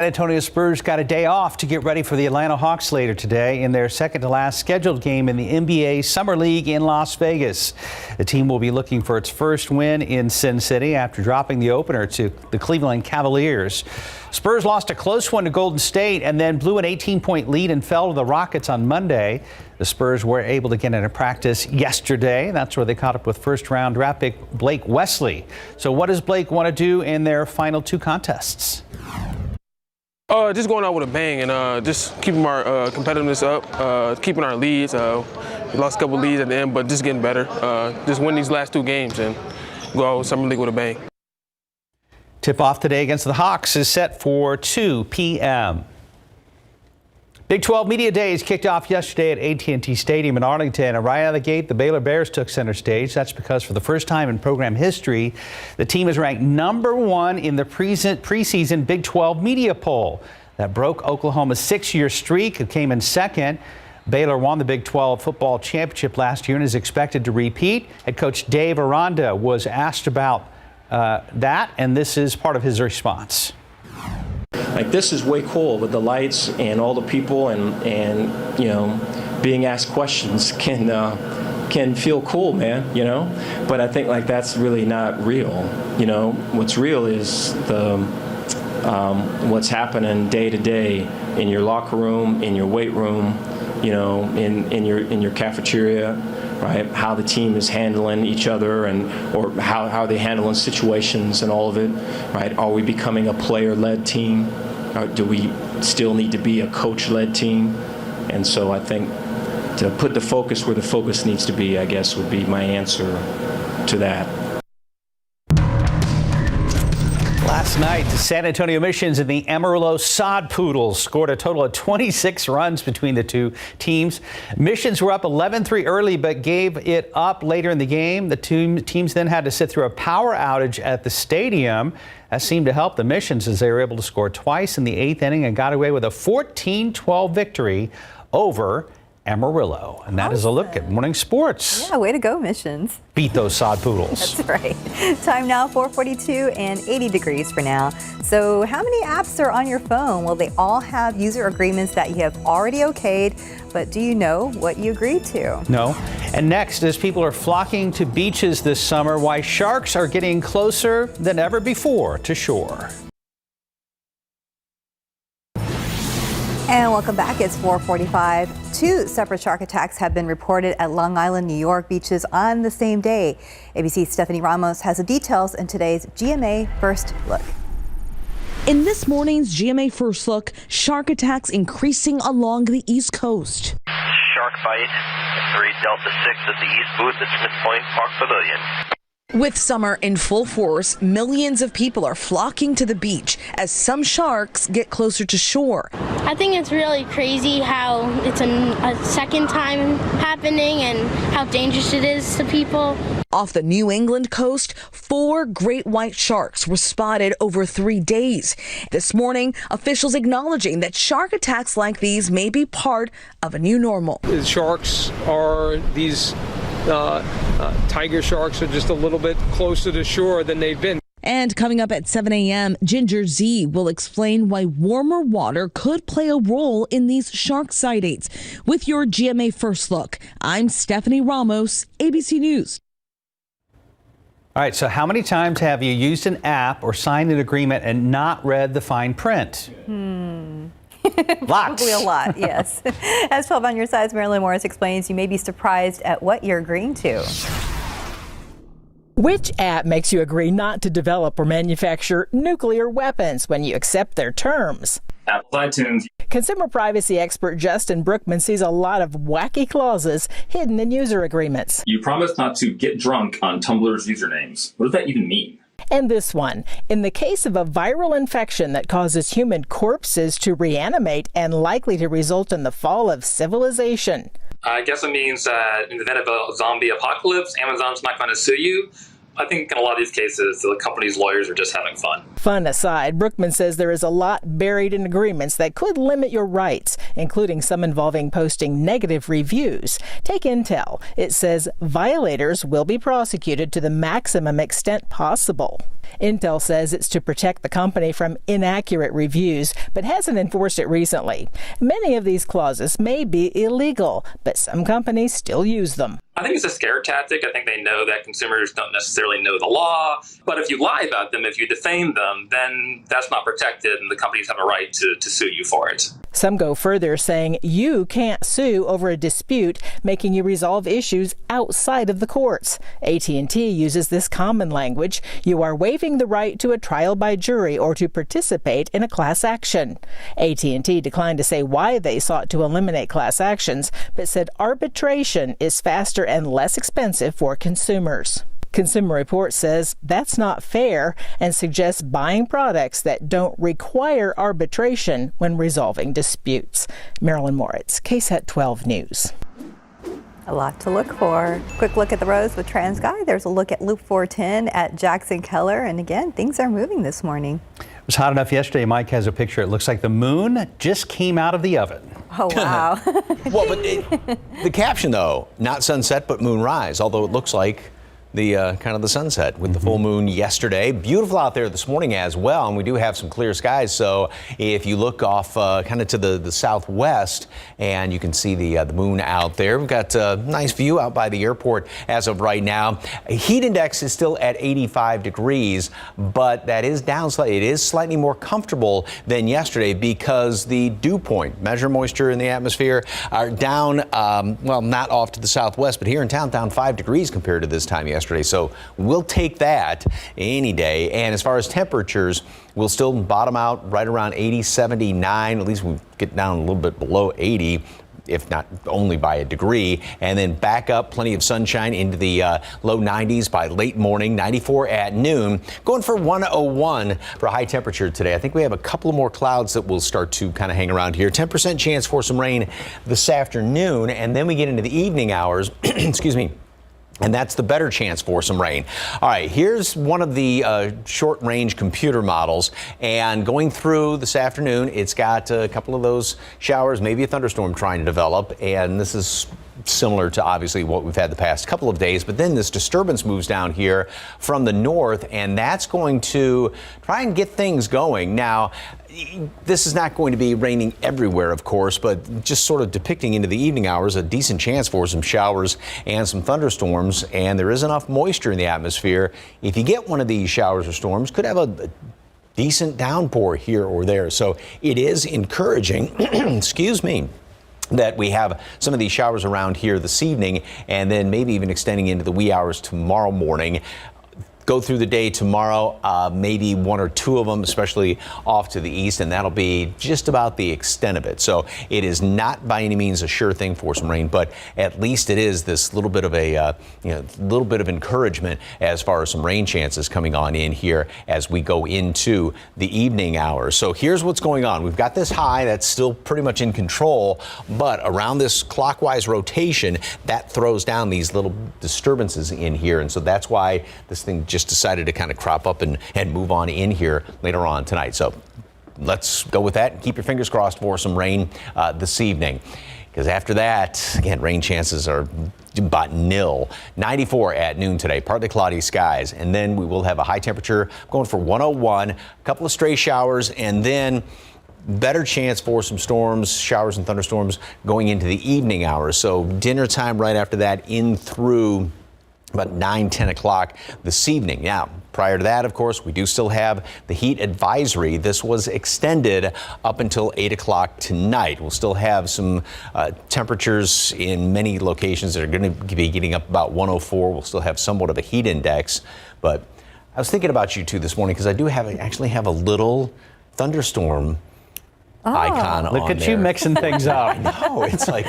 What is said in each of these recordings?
Antonio Spurs got a day off to get ready for the Atlanta Hawks later today in their second to last scheduled game in the NBA Summer League in Las Vegas. The team will be looking for its first win in Sin City after dropping the opener to the Cleveland Cavaliers. Spurs lost a close one to Golden State and then blew an 18-point lead and fell to the Rockets on Monday. The Spurs were able to get into practice yesterday. That's where they caught up with first-round draft pick Blake Wesley. So what does Blake want to do in their final two contests? Just going out with a bang and just keeping our competitiveness up, keeping our leads. We lost a couple leads at the end, but just getting better. Just win these last two games and go out with Summer League with a bang. Tip-off today against the Hawks is set for 2 p.m. Big 12 Media Days kicked off yesterday at AT&T Stadium in Arlington. And right out of the gate, the Baylor Bears took center stage. That's because for the first time in program history, the team is ranked #1 in the preseason Big 12 media poll. That broke Oklahoma's 6-year streak. It came in second. Baylor won the Big 12 football championship last year and is expected to repeat. Head coach Dave Aranda was asked about that, and this is part of his response. Like, this is way cool with the lights and all the people and you know, being asked questions can feel cool, man, you know? But I think like that's really not real. You know, what's real is the what's happening day to day in your locker room, in your weight room, you know, in your cafeteria, right? How the team is handling each other or how they handling situations and all of it, right? Are we becoming a player-led team? Or do we still need to be a coach-led team? And so I think to put the focus where the focus needs to be, I guess, would be my answer to that. Last night, the San Antonio Missions and the Amarillo Sod Poodles scored a total of 26 runs between the two teams. Missions were up 11-3 early, but gave it up later in the game. The two teams then had to sit through a power outage at the stadium. That seemed to help the Missions as they were able to score twice in the 8th inning and got away with a 14-12 victory over Amarillo. And that is a look at morning sports. Yeah, way to go, Missions. Beat those Sod Poodles. That's right. Time now, 4:42 and 80 degrees for now. So how many apps are on your phone? Well, they all have user agreements that you have already okayed, but do you know what you agreed to? No. And next, as people are flocking to beaches this summer, why sharks are getting closer than ever before to shore. And welcome back. It's 4:45. 2 separate shark attacks have been reported at Long Island, New York beaches on the same day. ABC's Stephanie Ramos has the details in today's GMA First Look. In this morning's GMA First Look, shark attacks increasing along the East Coast. Shark bite, 3 Delta 6 at the East booth at Smith Point Park Pavilion. With summer in full force, millions of people are flocking to the beach as some sharks get closer to shore. I think it's really crazy how it's a second time happening and how dangerous it is to people. Off the New England coast, 4 great white sharks were spotted over 3 days. This morning, officials acknowledging that shark attacks like these may be part of a new normal. The sharks are these tiger sharks are just a little bit closer to shore than they've been. And coming up at 7 a.m., Ginger Z will explain why warmer water could play a role in these shark sightings. With your GMA First Look, I'm Stephanie Ramos, ABC News. All right, so how many times have you used an app or signed an agreement and not read the fine print? Lots. Probably a lot, yes. As 12 on your side's Marilyn Morris explains, you may be surprised at what you're agreeing to. Which app makes you agree not to develop or manufacture nuclear weapons when you accept their terms? Apple iTunes. Consumer privacy expert Justin Brookman sees a lot of wacky clauses hidden in user agreements. You promise not to get drunk on Tumblr's usernames. What does that even mean? And this one, in the case of a viral infection that causes human corpses to reanimate and likely to result in the fall of civilization. I guess it means that in the event of a zombie apocalypse, Amazon's not going to sue you. I think in a lot of these cases, the company's lawyers are just having fun. Fun aside, Brookman says there is a lot buried in agreements that could limit your rights, including some involving posting negative reviews. Take Intel. It says violators will be prosecuted to the maximum extent possible. Intel says it's to protect the company from inaccurate reviews, but hasn't enforced it recently. Many of these clauses may be illegal, but some companies still use them. I think it's a scare tactic. I think they know that consumers don't necessarily know the law. But if you lie about them, if you defame them, then that's not protected, and the companies have a right to sue you for it. Some go further, saying you can't sue over a dispute, making you resolve issues outside of the courts. AT&T uses this common language. You are waiving the right to a trial by jury or to participate in a class action. AT&T declined to say why they sought to eliminate class actions, but said arbitration is faster and less expensive for consumers. Consumer Reports says that's not fair and suggests buying products that don't require arbitration when resolving disputes. Marilyn Moritz, KSAT 12 News. A lot to look for. Quick look at the roads with TransGuide. There's a look at Loop 410 at Jackson Keller. And again, things are moving this morning. It was hot enough yesterday. Mike has a picture. It looks like the moon just came out of the oven. Oh, wow. Well, but the caption, though, not sunset, but moonrise, although it looks like the kind of the sunset with the full moon yesterday. Beautiful out there this morning as well, and we do have some clear skies. So if you look off kind of to the southwest, and you can see the moon out there. We've got a nice view out by the airport as of right now. Heat index is still at 85 degrees, but that is down slightly. It is slightly more comfortable than yesterday because the dew point, measure moisture in the atmosphere, are down, well, not off to the southwest, but here in town, down 5 degrees compared to this time yesterday. So we'll take that any day. And as far as temperatures, we'll still bottom out right around 80, 79. At least we get down a little bit below 80, if not only by a degree, and then back up, plenty of sunshine into the low 90s by late morning, 94 at noon, going for 101 for a high temperature today. I think we have a couple of more clouds that will start to kind of hang around here. 10% chance for some rain this afternoon, and then we get into the evening hours, excuse me, and that's the better chance for some rain. All right, here's one of the short-range computer models. And going through this afternoon, it's got a couple of those showers, maybe a thunderstorm trying to develop. And this is similar to obviously what we've had the past couple of days. But then this disturbance moves down here from the north, and that's going to try and get things going. Now, this is not going to be raining everywhere, of course, but just sort of depicting into the evening hours a decent chance for some showers and some thunderstorms. And there is enough moisture in the atmosphere. If you get one of these showers or storms, could have a decent downpour here or there. So it is encouraging, excuse me, that we have some of these showers around here this evening, and then maybe even extending into the wee hours tomorrow morning. Go through the day tomorrow, maybe one or two of them, especially off to the east, and that'll be just about the extent of it. So it is not by any means a sure thing for some rain, but at least it is this little bit of a little bit of encouragement as far as some rain chances coming on in here as we go into the evening hours. So here's what's going on. We've got this high that's still pretty much in control, but around this clockwise rotation, that throws down these little disturbances in here, and so that's why this thing just decided to kind of crop up and move on in here later on tonight. So let's go with that and keep your fingers crossed for some rain this evening, because after that, again, rain chances are about nil. 94 at noon today, partly cloudy skies, and then we will have a high temperature going for 101, a couple of stray showers, and then better chance for some storms, showers and thunderstorms going into the evening hours. So dinner time right after that in through about 9, 10 o'clock this evening. Now, prior to that, of course, we do still have the heat advisory. This was extended up until 8 o'clock tonight. We'll still have some temperatures in many locations that are going to be getting up about 104. We'll still have somewhat of a heat index. But I was thinking about you two this morning because I do actually have a little thunderstorm icon on there. Look at you mixing things up. No, it's like...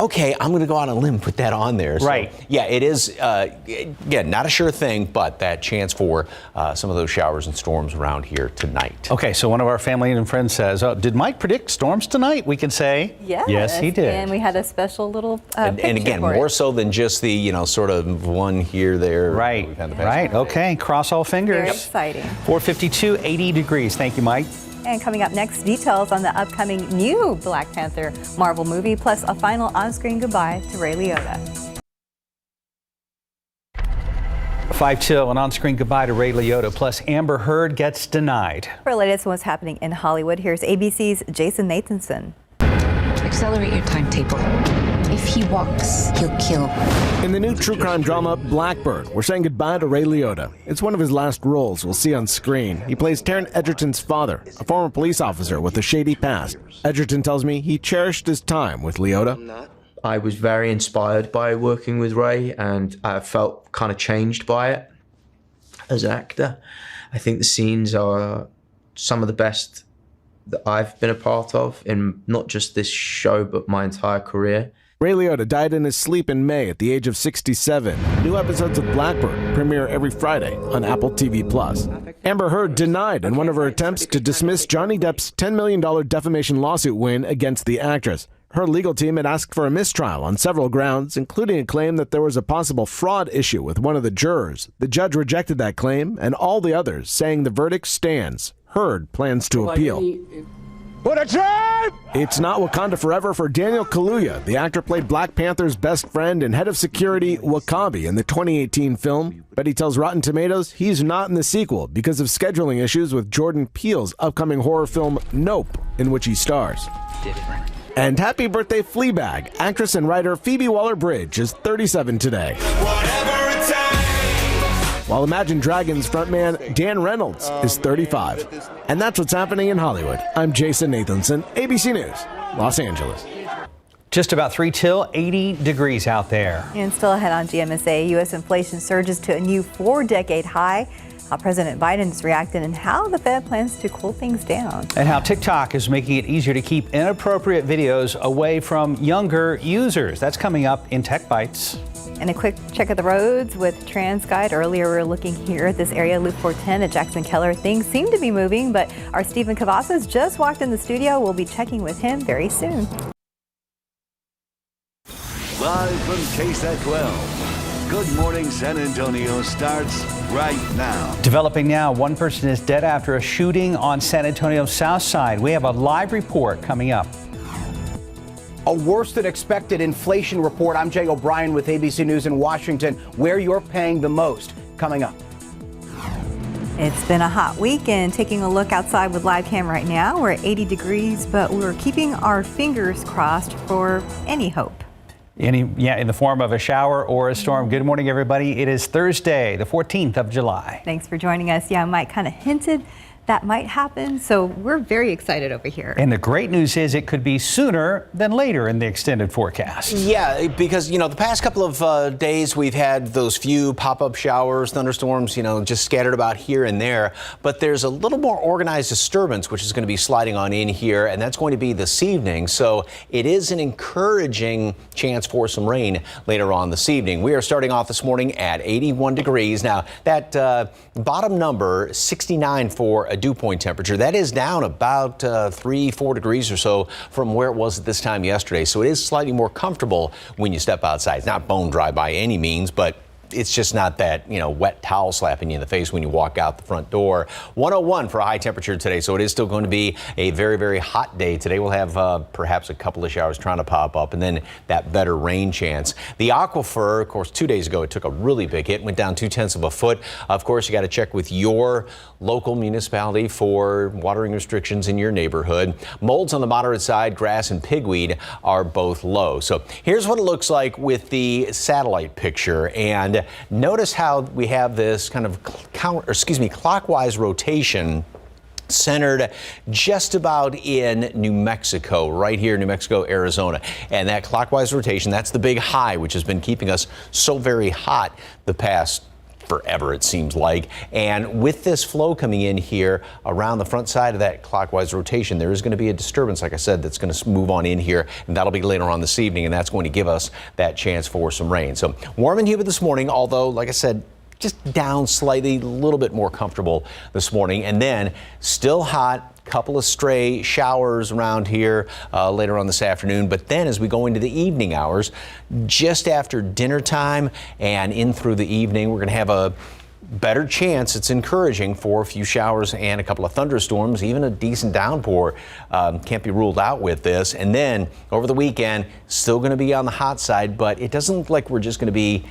Okay, I'm going to go out on a limb and put that on there. So, right. Yeah, it is, again, not a sure thing, but that chance for some of those showers and storms around here tonight. Okay, so one of our family and friends says, did Mike predict storms tonight? We can say, yes, he did. And we had a special little and again, more so than just the, sort of one here, there. Right, we've had the past right. Okay, cross all fingers. Very exciting. 452, 80 degrees. Thank you, Mike. And coming up next, details on the upcoming new Black Panther Marvel movie, plus a final on-screen goodbye to Ray Liotta. 5 till, an on-screen goodbye to Ray Liotta, plus Amber Heard gets denied. For the latest on what's happening in Hollywood, here's ABC's Jason Nathanson. Accelerate your timetable. If he walks, he'll kill. In the new true crime drama Blackbird, we're saying goodbye to Ray Liotta. It's one of his last roles we'll see on screen. He plays Taron Egerton's father, a former police officer with a shady past. Egerton tells me he cherished his time with Liotta. I was very inspired by working with Ray, and I felt kind of changed by it as an actor. I think the scenes are some of the best that I've been a part of in not just this show, but my entire career. Ray Liotta died in his sleep in May at the age of 67. New episodes of Blackbird premiere every Friday on Apple TV+. Amber Heard denied in one of her attempts to dismiss Johnny Depp's $10 million defamation lawsuit win against the actress. Her legal team had asked for a mistrial on several grounds, including a claim that there was a possible fraud issue with one of the jurors. The judge rejected that claim and all the others, saying the verdict stands. Heard plans to appeal. What a trap! It's not Wakanda Forever for Daniel Kaluuya. The actor played Black Panther's best friend and head of security W'Kabi in the 2018 film. But he tells Rotten Tomatoes he's not in the sequel because of scheduling issues with Jordan Peele's upcoming horror film Nope, in which he stars. Different. And happy birthday, Fleabag. Actress and writer Phoebe Waller-Bridge is 37 today. While Imagine Dragons frontman Dan Reynolds is 35. And that's what's happening in Hollywood. I'm Jason Nathanson, ABC News, Los Angeles. Just about 3 till, 80 degrees out there. And still ahead on GMSA, U.S. inflation surges to a new 4-decade high. How President Biden is reacting and how the Fed plans to cool things down. And how TikTok is making it easier to keep inappropriate videos away from younger users. That's coming up in Tech Bites. And a quick check of the roads with TransGuide. Earlier, we were looking here at this area, Loop 410 at Jackson Keller. Things seem to be moving, but our Stephen Cavazos just walked in the studio. We'll be checking with him very soon. Live from KSAT 12. Good Morning San Antonio starts right now. Developing now, one person is dead after a shooting on San Antonio's south side. We have a live report coming up. A worse than expected inflation report. I'm Jay O'Brien with ABC News in Washington, where you're paying the most. Coming up. It's been a hot week, and taking a look outside with live cam right now, we're at 80 degrees, but we're keeping our fingers crossed for any hope. In the form of a shower or a storm. Good morning, everybody. It is Thursday, the 14th of July. Thanks for joining us. Yeah, Mike kind of hinted that might happen, so we're very excited over here. And the great news is it could be sooner than later in the extended forecast. Yeah, because, the past couple of days we've had those few pop-up showers, thunderstorms, just scattered about here and there. But there's a little more organized disturbance, which is going to be sliding on in here, and that's going to be this evening. So it is an encouraging chance for some rain later on this evening. We are starting off this morning at 81 degrees. Now, that bottom number, 69 for a dew point temperature, that is down about 3-4 degrees or so from where it was at this time yesterday. So it is slightly more comfortable when you step outside. It's not bone dry by any means, but it's just not that, wet towel slapping you in the face when you walk out the front door. 101 for a high temperature today, so it is still going to be a very, very hot day. Today we'll have perhaps a couple of showers trying to pop up and then that better rain chance. The aquifer, of course, 2 days ago, it took a really big hit, went down 0.2 of a foot. Of course, you got to check with your local municipality for watering restrictions in your neighborhood. Molds on the moderate side, grass and pigweed are both low. So here's what it looks like with the satellite picture. And notice how we have this kind of clockwise rotation centered just about in New Mexico, right here, New Mexico, Arizona. And that clockwise rotation, that's the big high, which has been keeping us so very hot the past forever, it seems like. And with this flow coming in here around the front side of that clockwise rotation, there is going to be a disturbance, like I said, that's going to move on in here, and that'll be later on this evening, and that's going to give us that chance for some rain. So warm and humid this morning, although, like I said, just down slightly, a little bit more comfortable this morning, and then still hot. Couple of stray showers around here later on this afternoon. But then as we go into the evening hours, just after dinner time and in through the evening, we're going to have a better chance. It's encouraging for a few showers and a couple of thunderstorms, even a decent downpour can't be ruled out with this. And then over the weekend, still going to be on the hot side, but it doesn't look like we're just going to be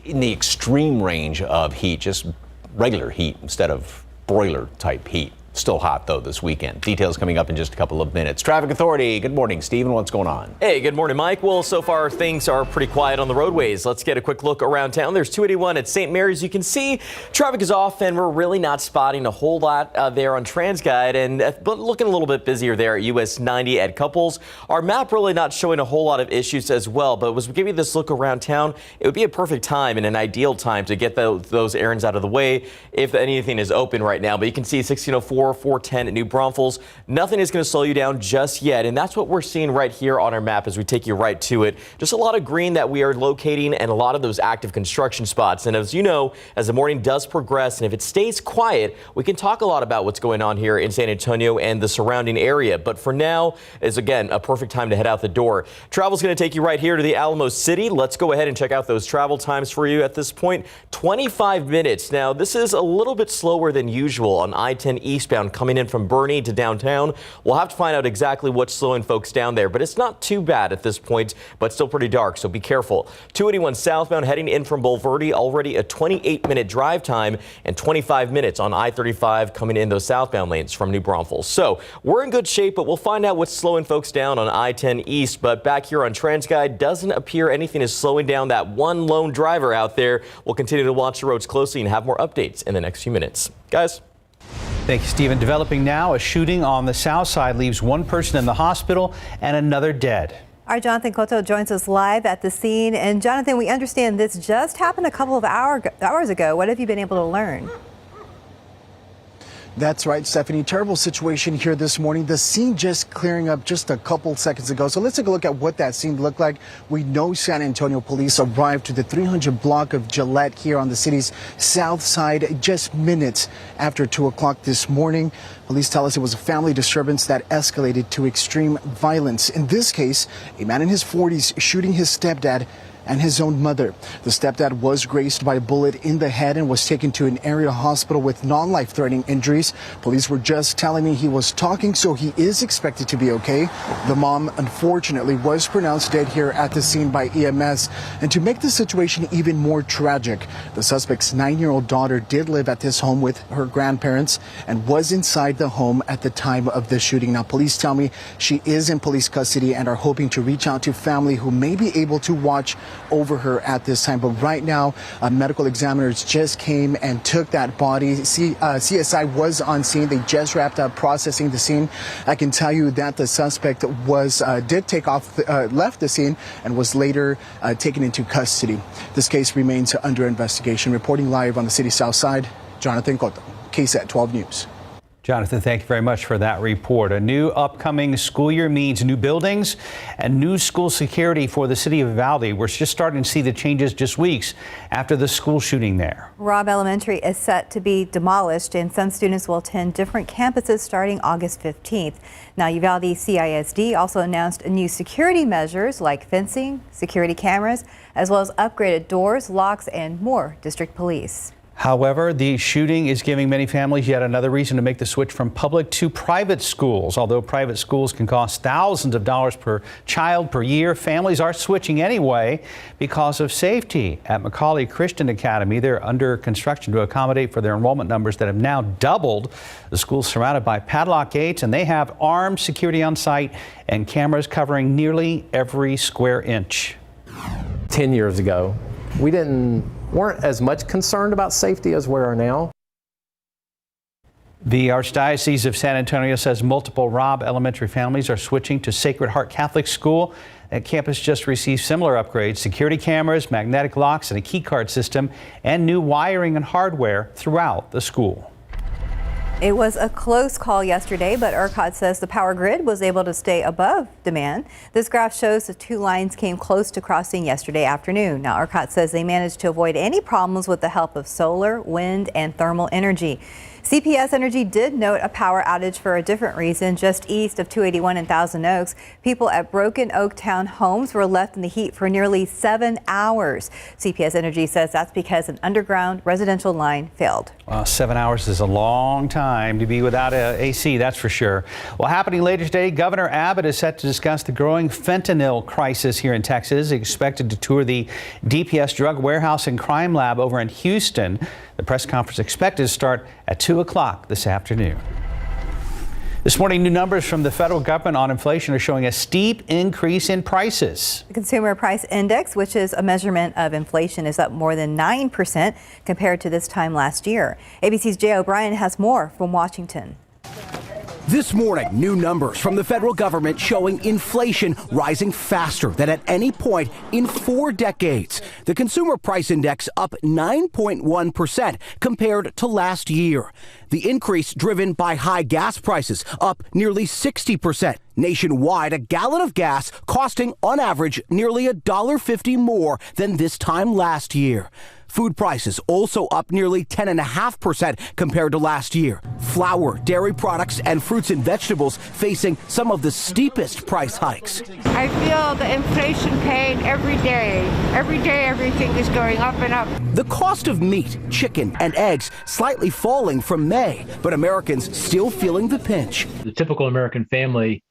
in the extreme range of heat, just regular heat instead of broiler type heat. Still hot, though, this weekend. Details coming up in just a couple of minutes. Traffic Authority, good morning, Stephen. What's going on? Hey, good morning, Mike. Well, so far things are pretty quiet on the roadways. Let's get a quick look around town. There's 281 at St. Mary's. You can see traffic is off, and we're really not spotting a whole lot there on TransGuide, but looking a little bit busier there at US 90 at Couples. Our map really not showing a whole lot of issues as well, but as we give you this look around town, it would be a perfect time and an ideal time to get those errands out of the way if anything is open right now. But you can see 1604, 410 at New Braunfels. Nothing is going to slow you down just yet, and that's what we're seeing right here on our map as we take you right to it. Just a lot of green that we are locating and a lot of those active construction spots. And as you know, as the morning does progress and if it stays quiet, we can talk a lot about what's going on here in San Antonio and the surrounding area. But for now is, again, a perfect time to head out the door. Travel's going to take you right here to the Alamo City. Let's go ahead and check out those travel times for you at this point. 25 minutes. Now, this is a little bit slower than usual on I-10 eastbound coming in from Bernie to downtown. We'll have to find out exactly what's slowing folks down there, but it's not too bad at this point, but still pretty dark, so be careful. 281 southbound heading in from Bulverde, already a 28-minute drive time and 25 minutes on I-35 coming in those southbound lanes from New Braunfels. So we're in good shape, but we'll find out what's slowing folks down on I-10 east. But back here on TransGuide, doesn't appear anything is slowing down that one lone driver out there. We'll continue to watch the roads closely and have more updates in the next few minutes. Guys. Thank you, Stephen. Developing now, a shooting on the south side leaves one person in the hospital and another dead. Our Jonathan Cotto joins us live at the scene. And Jonathan, we understand this just happened a couple of hours ago. What have you been able to learn? That's right, Stephanie. Terrible situation here this morning. The scene just clearing up just a couple seconds ago. So let's take a look at what that scene looked like. We know San Antonio police arrived to the 300 block of Gillette here on the city's south side just minutes after 2 o'clock this morning. Police tell us it was a family disturbance that escalated to extreme violence. In this case, a man in his 40s shooting his stepdad and his own mother. The stepdad was grazed by a bullet in the head and was taken to an area hospital with non-life-threatening injuries. Police were just telling me he was talking, so he is expected to be okay. The mom, unfortunately, was pronounced dead here at the scene by EMS. And to make the situation even more tragic, the suspect's 9-year-old daughter did live at this home with her grandparents and was inside the home at the time of the shooting. Now, police tell me she is in police custody and are hoping to reach out to family who may be able to watch over her at this time. But right now, medical examiners just came and took that body. CSI was on scene. They just wrapped up processing the scene. I can tell you that the suspect did take off, left the scene, and was later taken into custody. This case remains under investigation. Reporting live on the city's south side, Jonathan Cotto, KSAT 12 News. Jonathan, thank you very much for that report. A new upcoming school year means new buildings and new school security for the city of Uvalde. We're just starting to see the changes just weeks after the school shooting there. Robb Elementary is set to be demolished, and some students will attend different campuses starting August 15th. Now, Uvalde CISD also announced new security measures like fencing, security cameras, as well as upgraded doors, locks, and more district police. However, the shooting is giving many families yet another reason to make the switch from public to private schools. Although private schools can cost thousands of dollars per child per year, families are switching anyway because of safety. At Macaulay Christian Academy, they're under construction to accommodate for their enrollment numbers that have now doubled. The school's surrounded by padlock gates, and they have armed security on site and cameras covering nearly every square inch. 10 years ago, we weren't as much concerned about safety as we are now. The Archdiocese of San Antonio says multiple Robb Elementary families are switching to Sacred Heart Catholic School. That campus just received similar upgrades, security cameras, magnetic locks, and a key card system, and new wiring and hardware throughout the school. It was a close call yesterday, but ERCOT says the power grid was able to stay above demand. This graph shows the two lines came close to crossing yesterday afternoon. Now, ERCOT says they managed to avoid any problems with the help of solar, wind, and thermal energy. CPS Energy did note a power outage for a different reason just east of 281 in Thousand Oaks. People at Broken Oak Town homes were left in the heat for nearly 7 hours. CPS Energy says that's because an underground residential line failed. Well, 7 hours is a long time to be without AC, that's for sure. Well, happening later today, Governor Abbott is set to discuss the growing fentanyl crisis here in Texas. He's expected to tour the DPS Drug Warehouse and Crime Lab over in Houston. The press conference expected to start at 2 o'clock this afternoon. This morning, new numbers from the federal government on inflation are showing a steep increase in prices. The Consumer Price Index, which is a measurement of inflation, is up more than 9% compared to this time last year. ABC's Jay O'Brien has more from Washington. This morning, new numbers from the federal government showing inflation rising faster than at any point in 4 decades. The Consumer Price Index up 9.1% compared to last year. The increase driven by high gas prices, up nearly 60%. Nationwide, a gallon of gas costing on average nearly $1.50 more than this time last year. Food prices also up nearly 10.5% compared to last year. Flour, dairy products, and fruits and vegetables facing some of the steepest price hikes. I feel the inflation pain every day. Every day, everything is going up and up. The cost of meat, chicken, and eggs slightly falling from May, but Americans still feeling the pinch. The typical American family,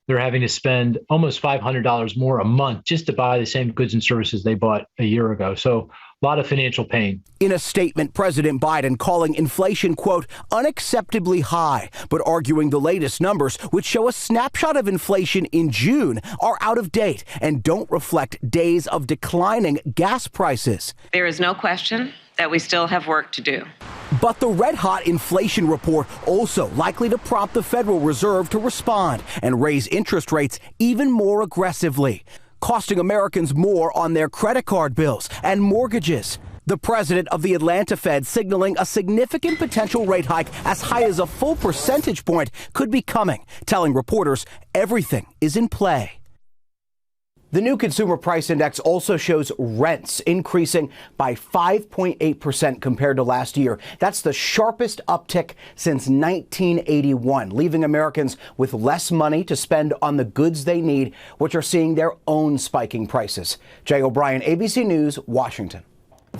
they're having to spend almost $500 more a month just to buy the same goods and services they bought a year ago. So a lot of financial pain. In a statement, President Biden calling inflation, quote, unacceptably high, but arguing the latest numbers, which show a snapshot of inflation in June, are out of date and don't reflect days of declining gas prices. There is no question that we still have work to do. But the red-hot inflation report also likely to prompt the Federal Reserve to respond and raise interest rates even more aggressively, costing Americans more on their credit card bills and mortgages. The president of the Atlanta Fed signaling a significant potential rate hike as high as a full percentage point could be coming, telling reporters everything is in play. The new Consumer Price Index also shows rents increasing by 5.8% compared to last year. That's the sharpest uptick since 1981, leaving Americans with less money to spend on the goods they need, which are seeing their own spiking prices. Jay O'Brien, ABC News, Washington.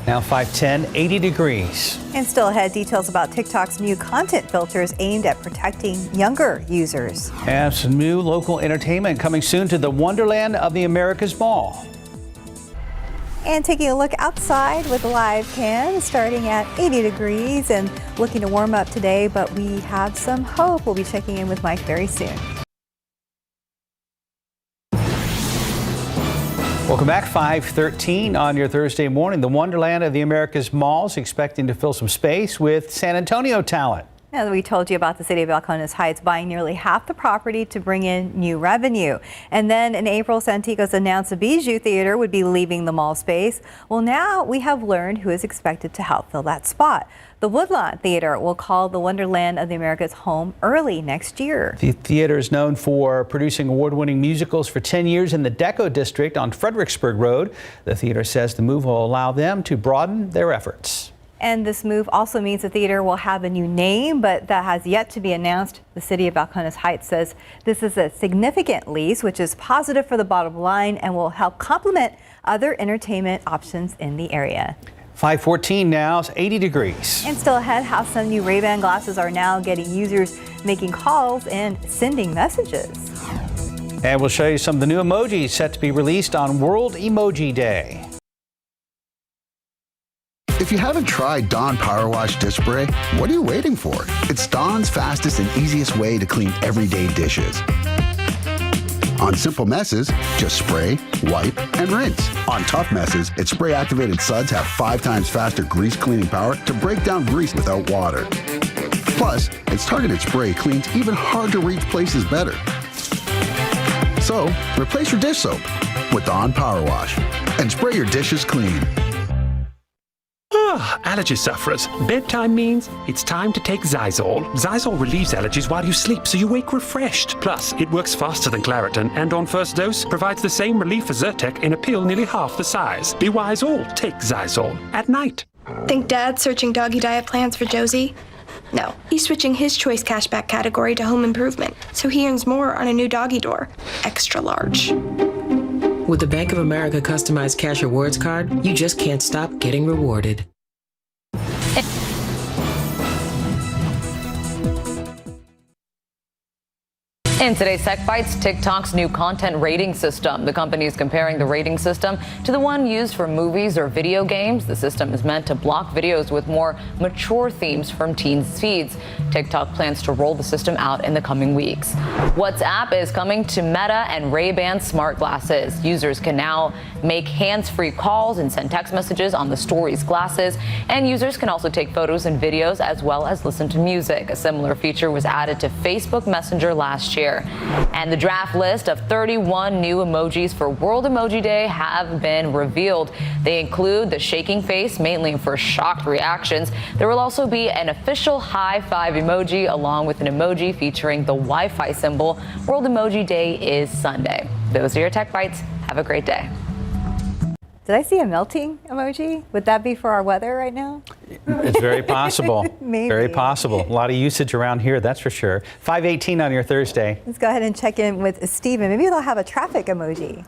Now 5:10, 80 degrees. And still ahead, details about TikTok's new content filters aimed at protecting younger users. And some new local entertainment coming soon to the Wonderland of the Americas Mall. And taking a look outside with a live cam, starting at 80 degrees and looking to warm up today, but we have some hope. We'll be checking in with Mike very soon. Welcome back, 5:13 on your Thursday morning. The Wonderland of the Americas Mall is expecting to fill some space with San Antonio talent. Now, we told you about the city of Balcones Heights buying nearly half the property to bring in new revenue. And then in April, Santikos announced the Bijou Theater would be leaving the mall space. Well, now we have learned who is expected to help fill that spot. The Woodlawn Theater will call the Wonderland of the Americas home early next year. The theater is known for producing award-winning musicals for 10 years in the Deco District on Fredericksburg Road. The theater says the move will allow them to broaden their efforts. And this move also means the theater will have a new name, but that has yet to be announced. The city of Balcones Heights says this is a significant lease, which is positive for the bottom line and will help complement other entertainment options in the area. 5:14 now, it's 80 degrees. And still ahead, how some new Ray-Ban glasses are now getting users making calls and sending messages. And we'll show you some of the new emojis set to be released on World Emoji Day. If you haven't tried Dawn Power Wash Dish Spray, what are you waiting for? It's Dawn's fastest and easiest way to clean everyday dishes. On simple messes, just spray, wipe, and rinse. On tough messes, its spray-activated suds have 5 times faster grease cleaning power to break down grease without water. Plus, its targeted spray cleans even hard-to-reach places better. So, replace your dish soap with Dawn Power Wash and spray your dishes clean. Allergy sufferers. Bedtime means it's time to take Zysol. Zysol relieves allergies while you sleep, so you wake refreshed. Plus, it works faster than Claritin, and on first dose, provides the same relief as Zyrtec in a pill nearly half the size. Be wise all, take Zysol at night. Think Dad's searching doggy diet plans for Josie? No, he's switching his choice cashback category to home improvement, so he earns more on a new doggy door, extra large. With the Bank of America customized cash rewards card, you just can't stop getting rewarded. In today's Tech Bites, TikTok's new content rating system. The company is comparing the rating system to the one used for movies or video games. The system is meant to block videos with more mature themes from teens' feeds. TikTok plans to roll the system out in the coming weeks. WhatsApp is coming to Meta and Ray-Ban smart glasses. Users can now make hands-free calls and send text messages on the Stories glasses. And users can also take photos and videos as well as listen to music. A similar feature was added to Facebook Messenger last year. And the draft list of 31 new emojis for World Emoji Day have been revealed. They include the shaking face, mainly for shocked reactions. There will also be an official high five emoji along with an emoji featuring the Wi-Fi symbol. World Emoji Day is Sunday. Those are your Tech Bites. Have a great day. Did I see a melting emoji? Would that be for our weather right now? It's very possible. Maybe. Very possible. A lot of usage around here, that's for sure. 5:18 on your Thursday. Let's go ahead and check in with Steven. Maybe they'll have a traffic emoji.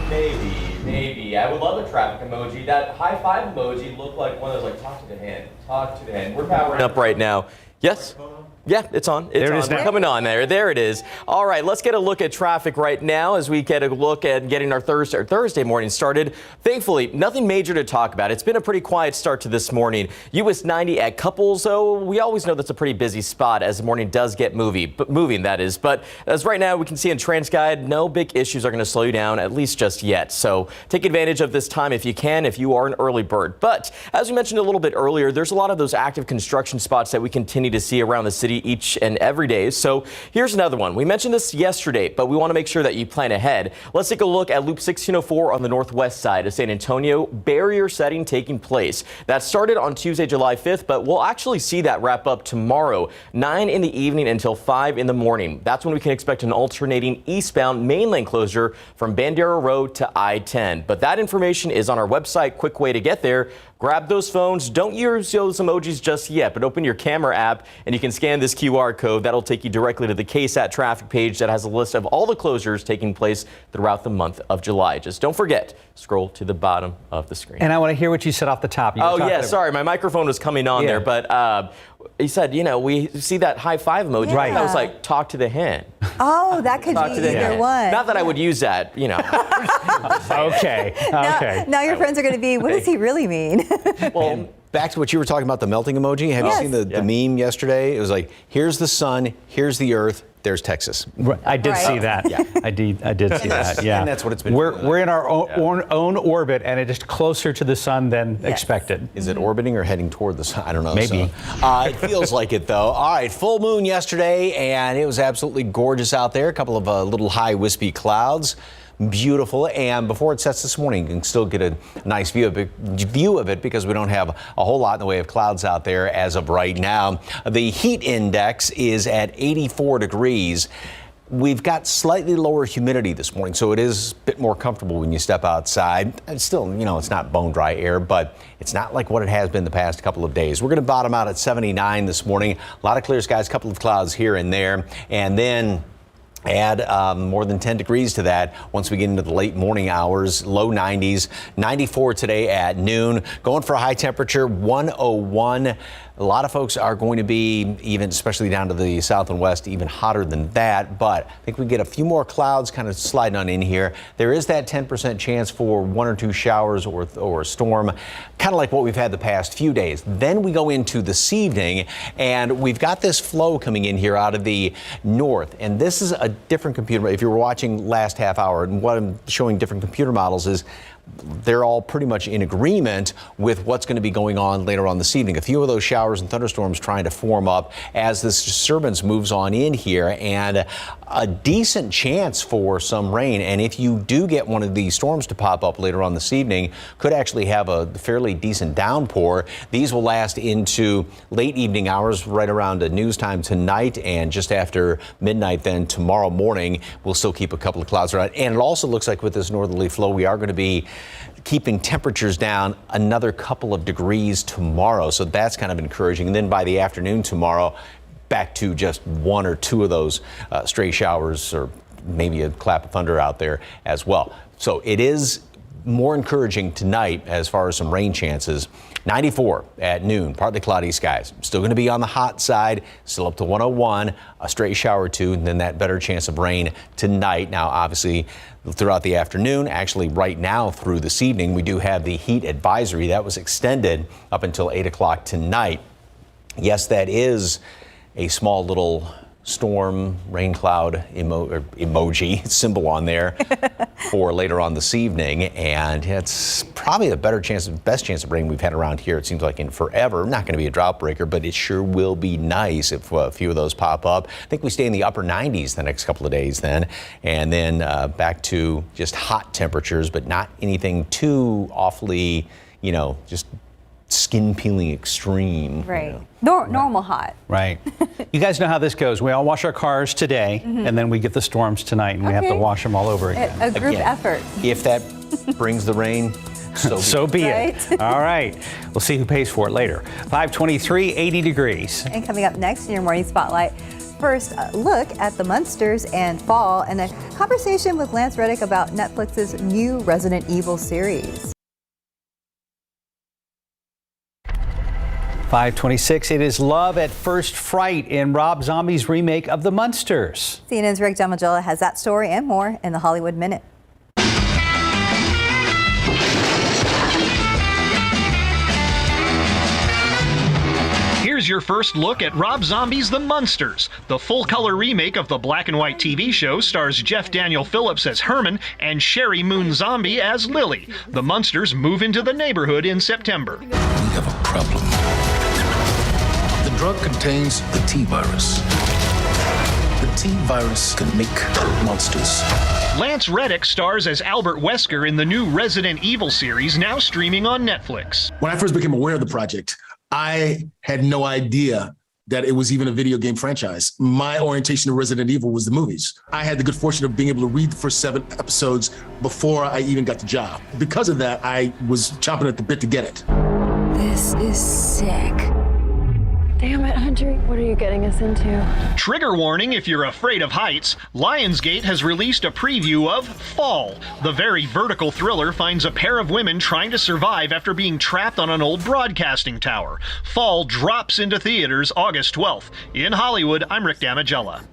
Maybe. I would love a traffic emoji. That high five emoji looked like one of those, like, talk to the hand. Talk to the hand. We're powering up right now. Yes? Yeah, it's on. There it is on. now. We're coming on there. There it is. All right, let's get a look at traffic right now as we get a look at getting our Thursday morning started. Thankfully, nothing major to talk about. It's been a pretty quiet start to this morning. US 90 at Couples, though, we always know that's a pretty busy spot as the morning does get moving, that is. But as right now we can see in TransGuide, no big issues are going to slow you down, at least just yet. So take advantage of this time if you can, if you are an early bird. But as we mentioned a little bit earlier, there's a lot of those active construction spots that we continue to see around the city each and every day. So here's another one. We mentioned this yesterday, but we want to make sure that you plan ahead. Let's take a look at Loop 1604 on the northwest side of San Antonio. Barrier setting taking place. That started on Tuesday, July 5th, but we'll actually see that wrap up tomorrow, 9 in the evening until 5 in the morning. That's when we can expect an alternating eastbound main lane closure from Bandera Road to I-10. But that information is on our website. Quick way to get there. Grab those phones. Don't use those emojis just yet, but open your camera app and you can scan this QR code. That'll take you directly to the KSAT traffic page that has a list of all the closures taking place throughout the month of July. Just don't forget, scroll to the bottom of the screen. And I want to hear what you said off the top. Oh, yeah, sorry. My microphone was coming on there, but he said, we see that high five emoji. Yeah. Right. I was like, talk to the hand. Oh, that could be either one. Not that I would use that, Okay. Now your friends are going to be, what does he really mean? Well, back to what you were talking about, the melting emoji. Have you seen the meme yesterday? It was like, here's the sun, here's the earth, there's Texas. I did see that. Yeah. I did see that. Yeah. And that's what it's been. We're in our own orbit, and it is closer to the sun than expected. Is it orbiting or heading toward the sun? I don't know. Maybe. So, it feels like it, though. All right, full moon yesterday, and it was absolutely gorgeous out there. A couple of little high wispy clouds. Beautiful, and before it sets this morning, you can still get a nice view of it because we don't have a whole lot in the way of clouds out there as of right now. The heat index is at 84 degrees. We've got slightly lower humidity this morning, so it is a bit more comfortable when you step outside. It's still, it's not bone dry air, but it's not like what it has been the past couple of days. We're going to bottom out at 79 this morning. A lot of clear skies, a couple of clouds here and there, and then add more than 10 degrees to that once we get into the late morning hours, low 90s, 94 today at noon. Going for a high temperature, 101. A lot of folks are going to be, even especially down to the south and west, even hotter than that. But I think we get a few more clouds kind of sliding on in here. There is that 10% chance for one or two showers or a storm, kind of like what we've had the past few days. Then we go into this evening, and we've got this flow coming in here out of the north. And this is a different computer. If you were watching last half hour, and what I'm showing different computer models is they're all pretty much in agreement with what's going to be going on later on this evening. A few of those showers and thunderstorms trying to form up as this disturbance moves on in here, and a decent chance for some rain. And if you do get one of these storms to pop up later on this evening, could actually have a fairly decent downpour. These will last into late evening hours, right around news time tonight, and just after midnight then tomorrow morning. We'll still keep a couple of clouds around. And it also looks like with this northerly flow, we are going to be keeping temperatures down another couple of degrees tomorrow. So that's kind of encouraging. And then by the afternoon tomorrow, back to just one or two of those stray showers, or maybe a clap of thunder out there as well. So it is more encouraging tonight as far as some rain chances. 94 at noon, partly cloudy skies. Still going to be on the hot side, still up to 101, a stray shower or two, and then that better chance of rain tonight. Now, obviously, throughout the afternoon, actually right now through this evening, we do have the heat advisory that was extended up until 8 o'clock tonight. Yes, that is a small little storm, rain cloud emoji symbol on there for later on this evening, and it's probably the best chance of rain we've had around here, it seems like, in forever. Not going to be a drought breaker, but it sure will be nice if a few of those pop up. I think we stay in the upper 90s the next couple of days then, and then back to just hot temperatures, but not anything too awfully, just skin peeling extreme. Right. Normal hot. Right. You guys know how this goes. We all wash our cars today, and then we get the storms tonight, and we have to wash them all over again. A group effort. If that brings the rain, so be it. All right. We'll see who pays for it later. 523, 80 degrees. And coming up next in your morning spotlight, first, a look at the Munsters and fall, and a conversation with Lance Reddick about Netflix's new Resident Evil series. 526, it is love at first fright in Rob Zombie's remake of The Munsters. CNN's Rick Damagella has that story and more in the Hollywood Minute. Here's your first look at Rob Zombie's The Munsters. The full-color remake of the black and white TV show stars Jeff Daniel Phillips as Herman and Sherry Moon Zombie as Lily. The Munsters move into the neighborhood in September. We have a problem. The drug contains the T-virus. The T-virus can make monsters. Lance Reddick stars as Albert Wesker in the new Resident Evil series, now streaming on Netflix. When I first became aware of the project, I had no idea that it was even a video game franchise. My orientation to Resident Evil was the movies. I had the good fortune of being able to read the first 7 episodes before I even got the job. Because of that, I was chomping at the bit to get it. This is sick. Damn it, Hunter, what are you getting us into? Trigger warning if you're afraid of heights. Lionsgate has released a preview of Fall. The very vertical thriller finds a pair of women trying to survive after being trapped on an old broadcasting tower. Fall drops into theaters August 12th. In Hollywood, I'm Rick Damagella.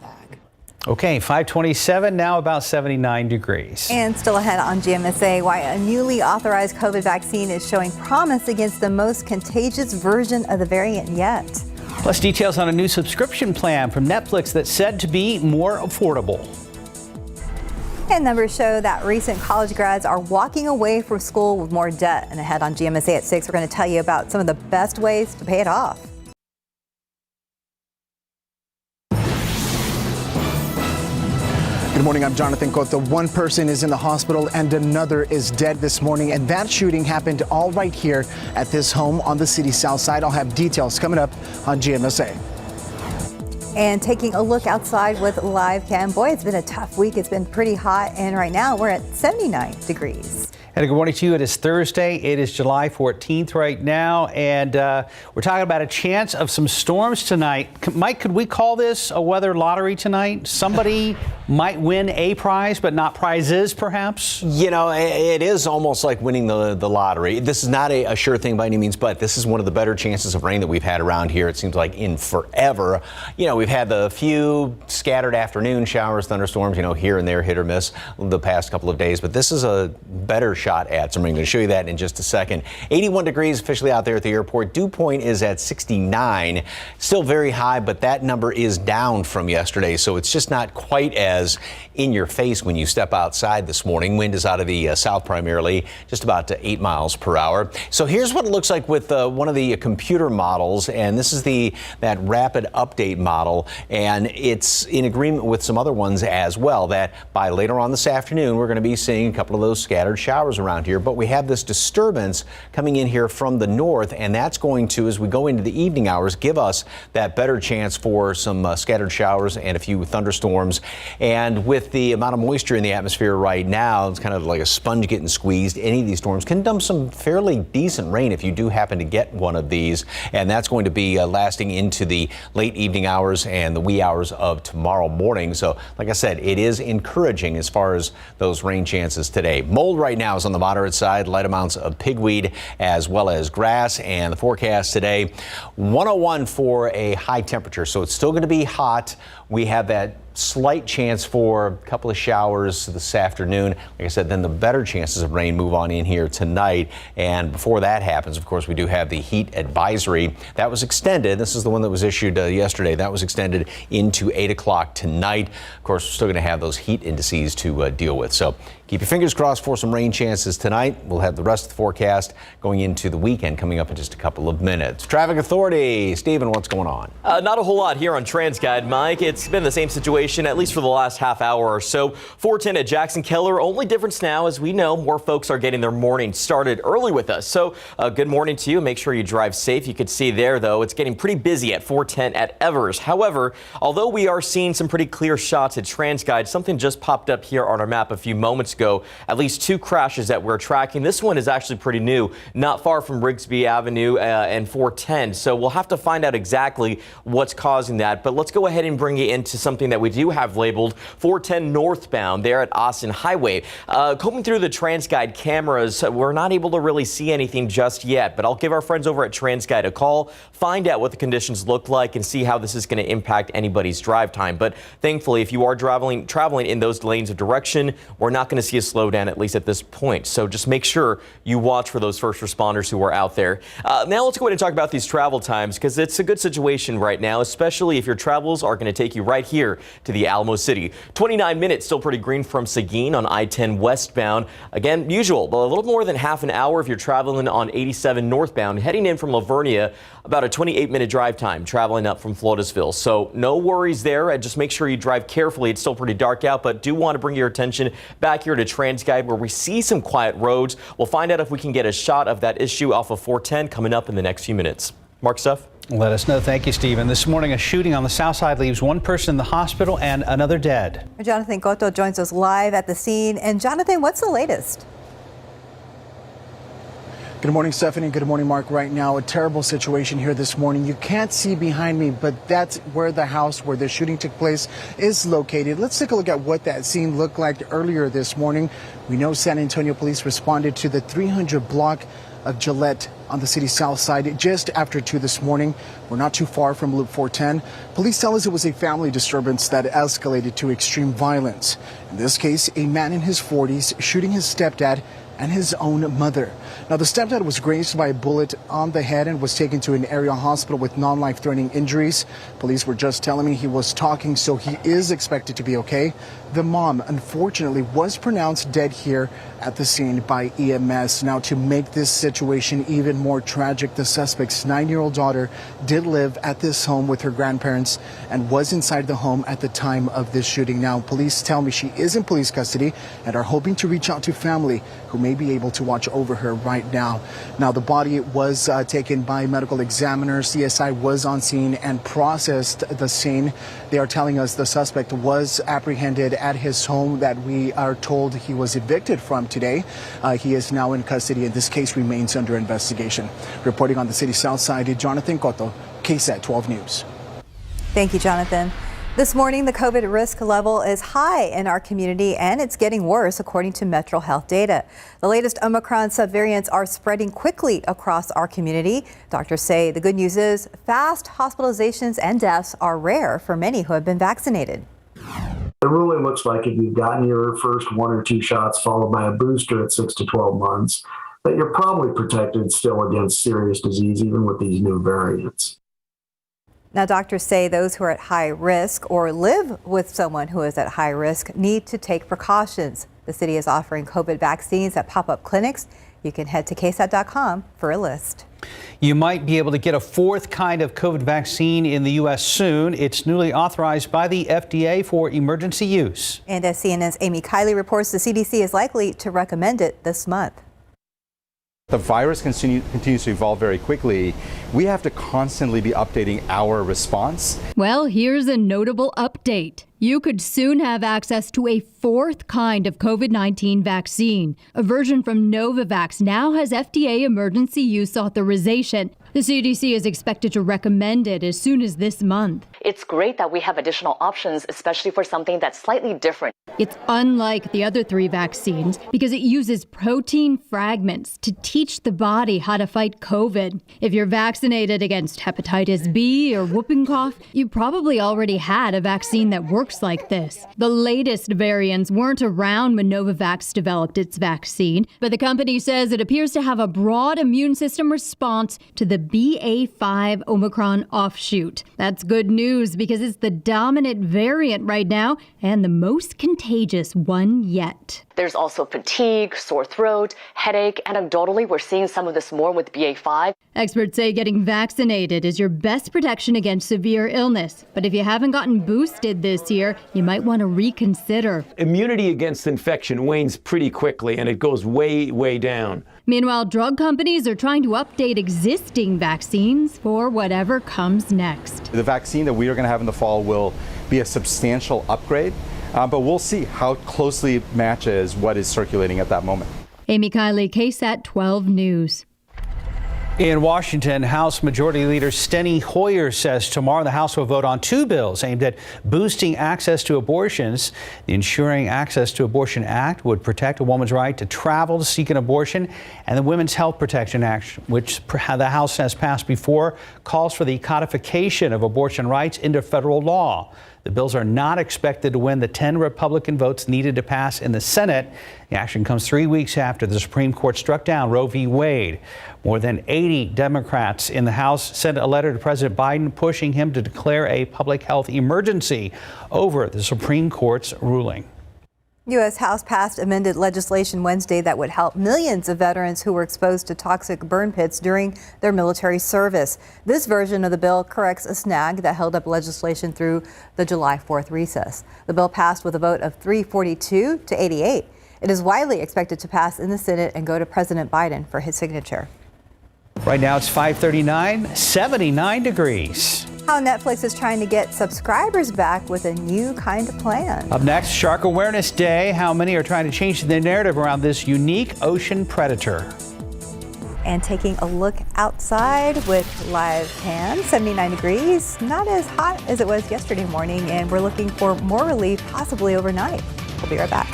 Okay, 527, now about 79 degrees. And still ahead on GMSA, why a newly authorized COVID vaccine is showing promise against the most contagious version of the variant yet. Plus details on a new subscription plan from Netflix that's said to be more affordable. And numbers show that recent college grads are walking away from school with more debt. And ahead on GMSA at 6, we're going to tell you about some of the best ways to pay it off. Good morning, I'm Jonathan Cotto. One person is in the hospital and another is dead this morning, and that shooting happened all right here at this home on the city's south side. I'll have details coming up on GMSA. And taking a look outside with live cam. Boy, it's been a tough week. It's been pretty hot, and right now we're at 79 degrees. And good morning to you. It is Thursday. It is July 14th right now, and we're talking about a chance of some storms tonight. Mike, could we call this a weather lottery tonight? Somebody might win a prize, but not prizes, perhaps? It is almost like winning the lottery. This is not a sure thing by any means, but this is one of the better chances of rain that we've had around here. It seems like in forever. We've had the few scattered afternoon showers, thunderstorms, here and there, hit or miss the past couple of days, but this is a better shot at some rain. I'm going to show you that in just a second. 81 degrees officially out there at the airport. Dew point is at 69. Still very high, but that number is down from yesterday, so it's just not quite as in your face when you step outside this morning. Wind is out of the south primarily, just about 8 miles per hour. So here's what it looks like with one of the computer models, and this is that rapid update model, and it's in agreement with some other ones as well, that by later on this afternoon we're going to be seeing a couple of those scattered showers showers around here, but we have this disturbance coming in here from the north, and that's going to, as we go into the evening hours, give us that better chance for some scattered showers and a few thunderstorms. And with the amount of moisture in the atmosphere right now, it's kind of like a sponge getting squeezed. Any of these storms can dump some fairly decent rain if you do happen to get one of these, and that's going to be lasting into the late evening hours and the wee hours of tomorrow morning. So like I said, it is encouraging as far as those rain chances today. Mold right now is on the moderate side, light amounts of pigweed as well as grass, and the forecast today 101 for a high temperature. So it's still going to be hot. We have that slight chance for a couple of showers this afternoon. Like I said, then the better chances of rain move on in here tonight. And before that happens, of course, we do have the heat advisory that was extended. This is the one that was issued yesterday. That was extended into 8 o'clock tonight. Of course, we're still going to have those heat indices to deal with. So keep your fingers crossed for some rain chances tonight. We'll have the rest of the forecast going into the weekend coming up in just a couple of minutes. Traffic Authority, Stephen, what's going on? Not a whole lot here on TransGuide, Mike. It's been the same situation, at least for the last half hour or so. 410 at Jackson Keller. Only difference now, as we know, more folks are getting their morning started early with us. So good morning to you. Make sure you drive safe. You can see there, though, it's getting pretty busy at 410 at Evers. However, although we are seeing some pretty clear shots at TransGuide, something just popped up here on our map a few moments ago. At least 2 crashes that we're tracking. This one is actually pretty new, not far from Rigsby Avenue and 410. So we'll have to find out exactly what's causing that. But let's go ahead and bring you into something that we do have labeled 410 northbound there at Austin Highway. Combing through the TransGuide cameras, we're not able to really see anything just yet, but I'll give our friends over at TransGuide a call, find out what the conditions look like, and see how this is going to impact anybody's drive time. But thankfully, if you are traveling in those lanes of direction, we're not going to see a slowdown, at least at this point. So just make sure you watch for those first responders who are out there. Now let's go ahead and talk about these travel times, because it's a good situation right now, especially if your travels are going to take you right here to the Alamo City. 29 minutes, still pretty green from Seguin on I-10 westbound. Again, usual, but a little more than half an hour if you're traveling on 87 northbound. Heading in from Lavernia, about a 28-minute drive time traveling up from Floresville. So no worries there. Just make sure you drive carefully. It's still pretty dark out, but do want to bring your attention back here to TransGuide, where we see some quiet roads. We'll find out if we can get a shot of that issue off of 410 coming up in the next few minutes. Mark, Steph? Let us know. Thank you, Stephen. This morning, a shooting on the south side leaves one person in the hospital and another dead. Jonathan Cotto joins us live at the scene. And Jonathan, what's the latest? Good morning, Stephanie. Good morning, Mark. Right now, a terrible situation here this morning. You can't see behind me, but that's where the house where the shooting took place is located. Let's take a look at what that scene looked like earlier this morning. We know San Antonio police responded to the 300 block of Gillette on the city's south side just after 2 this morning. We're not too far from Loop 410. Police tell us it was a family disturbance that escalated to extreme violence. In this case, a man in his 40s shooting his stepdad and his own mother. Now, the stepdad was grazed by a bullet on the head and was taken to an area hospital with non-life-threatening injuries. Police were just telling me he was talking, so he is expected to be okay. The mom, unfortunately, was pronounced dead here at the scene by EMS. Now, to make this situation even more tragic, the suspect's 9-year-old daughter did live at this home with her grandparents and was inside the home at the time of this shooting. Now, police tell me she is in police custody and are hoping to reach out to family who may be able to watch over her right now. Now, the body was taken by medical examiner. CSI was on scene and processed the scene. They are telling us the suspect was apprehended at his home that we are told he was evicted from today. He is now in custody, and this case remains under investigation. Reporting on the city's south side, Jonathan Cotto, KSAT 12 News. Thank you, Jonathan. This morning, the COVID risk level is high in our community, and it's getting worse, according to Metro Health data. The latest Omicron subvariants are spreading quickly across our community. Doctors say the good news is fast hospitalizations and deaths are rare for many who have been vaccinated. It really looks like if you've gotten your first 1 or 2 shots followed by a booster at 6 to 12 months, that you're probably protected still against serious disease, even with these new variants. Now, doctors say those who are at high risk or live with someone who is at high risk need to take precautions. The city is offering COVID vaccines at pop-up clinics You can head to KSAT.com for a list. You might be able to get a fourth kind of COVID vaccine in the U.S. soon. It's newly authorized by the FDA for emergency use. And as CNN's Amy Kiley reports, the CDC is likely to recommend it this month. The virus continues to evolve very quickly. We have to constantly be updating our response. Well, here's a notable update. You could soon have access to a fourth kind of COVID-19 vaccine. A version from Novavax now has FDA emergency use authorization. The CDC is expected to recommend it as soon as this month. It's great that we have additional options, especially for something that's slightly different. It's unlike the other three vaccines because it uses protein fragments to teach the body how to fight COVID. If you're vaccinated against hepatitis B or whooping cough, you probably already had a vaccine that works like this. The latest variants weren't around when Novavax developed its vaccine, but the company says it appears to have a broad immune system response to the BA.5 Omicron offshoot. That's good news because it's the dominant variant right now and the most contagious one yet. There's also fatigue, sore throat, headache. Anecdotally, we're seeing some of this more with BA.5. Experts say getting vaccinated is your best protection against severe illness. But if you haven't gotten boosted this year, you might want to reconsider. Immunity against infection wanes pretty quickly, and it goes way, way down. Meanwhile, drug companies are trying to update existing vaccines for whatever comes next. The vaccine that we are going to have in the fall will be a substantial upgrade, but we'll see how closely it matches what is circulating at that moment. Amy Kiley, KSAT 12 News. In Washington, House Majority Leader Steny Hoyer says tomorrow the House will vote on two bills aimed at boosting access to abortions. The Ensuring Access to Abortion Act would protect a woman's right to travel to seek an abortion, and the Women's Health Protection Act, which the House has passed before, calls for the codification of abortion rights into federal law. The bills are not expected to win the 10 Republican votes needed to pass in the Senate. The action comes 3 weeks after the Supreme Court struck down Roe v. Wade. More than 80 Democrats in the House sent a letter to President Biden pushing him to declare a public health emergency over the Supreme Court's ruling. U.S. House passed amended legislation Wednesday that would help millions of veterans who were exposed to toxic burn pits during their military service. This version of the bill corrects a snag that held up legislation through the July 4th recess. The bill passed with a vote of 342 to 88. It is widely expected to pass in the Senate and go to President Biden for his signature. Right now it's 5:39, 79 degrees. How Netflix is trying to get subscribers back with a new kind of plan. Up next, Shark Awareness Day. How many are trying to change their narrative around this unique ocean predator? And taking a look outside with live cam, 79 degrees. Not as hot as it was yesterday morning, and we're looking for more relief possibly overnight. We'll be right back.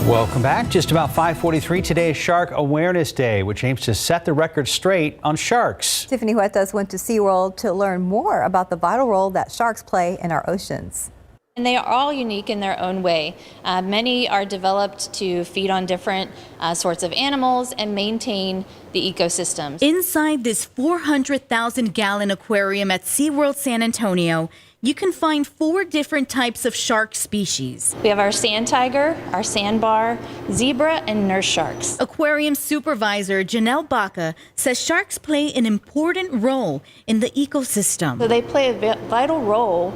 Welcome back. Just about 5:43. Today is Shark Awareness Day, which aims to set the record straight on sharks. Tiffany Huertas went to SeaWorld to learn more about the vital role that sharks play in our oceans. And they are all unique in their own way. Many are developed to feed on different sorts of animals and maintain the ecosystems. Inside this 400,000-gallon aquarium at SeaWorld San Antonio, you can find 4 different types of shark species. We have our sand tiger, our sandbar, zebra, and nurse sharks. Aquarium supervisor Janelle Baca says sharks play an important role in the ecosystem. So they play a vital role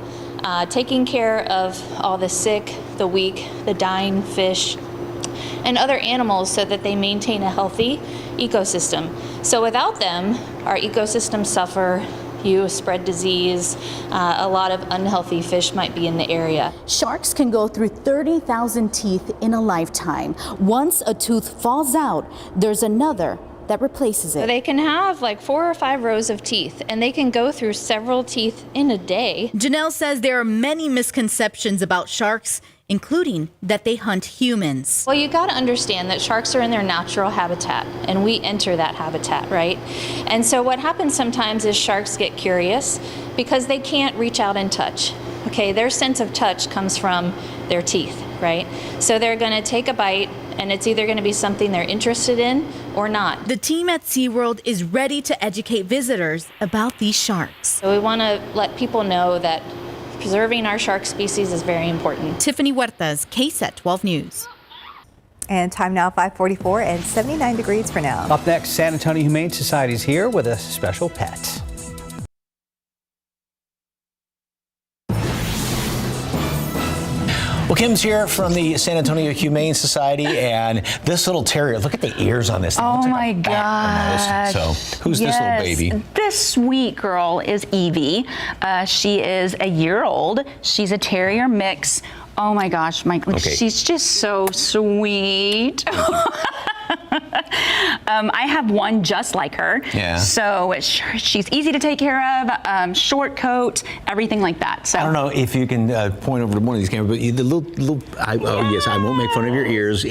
taking care of all the sick, the weak, the dying fish, and other animals so that they maintain a healthy ecosystem. So without them, our ecosystems suffer. You spread disease, a lot of unhealthy fish might be in the area. Sharks can go through 30,000 teeth in a lifetime. Once a tooth falls out, there's another that replaces it. So they can have like 4 or 5 rows of teeth, and they can go through several teeth in a day. Janelle says there are many misconceptions about sharks, including that they hunt humans. Well, you got to understand that sharks are in their natural habitat, and we enter that habitat, right? And so what happens sometimes is sharks get curious because they can't reach out and touch. Okay, their sense of touch comes from their teeth, right? So they're going to take a bite, and it's either going to be something they're interested in or not. The team at SeaWorld is ready to educate visitors about these sharks. So we want to let people know that Preserving our shark species is very important. Tiffany Huertas, KSAT 12 News. And time now 5:44 and 79 degrees for now. Up next, San Antonio Humane Society is here with a special pet. Well, Kim's here from the San Antonio Humane Society, and this little terrier, look at the ears on this thing. Oh my gosh. So, who's this little baby? This sweet girl is Evie. She is a year old. She's a terrier mix. Oh my gosh, Mike, she's just so sweet. I have one just like her. Yeah. So she's easy to take care of, short coat, everything like that. So I don't know if you can point over to one of these cameras, but the little oh yes, I won't make fun of your ears.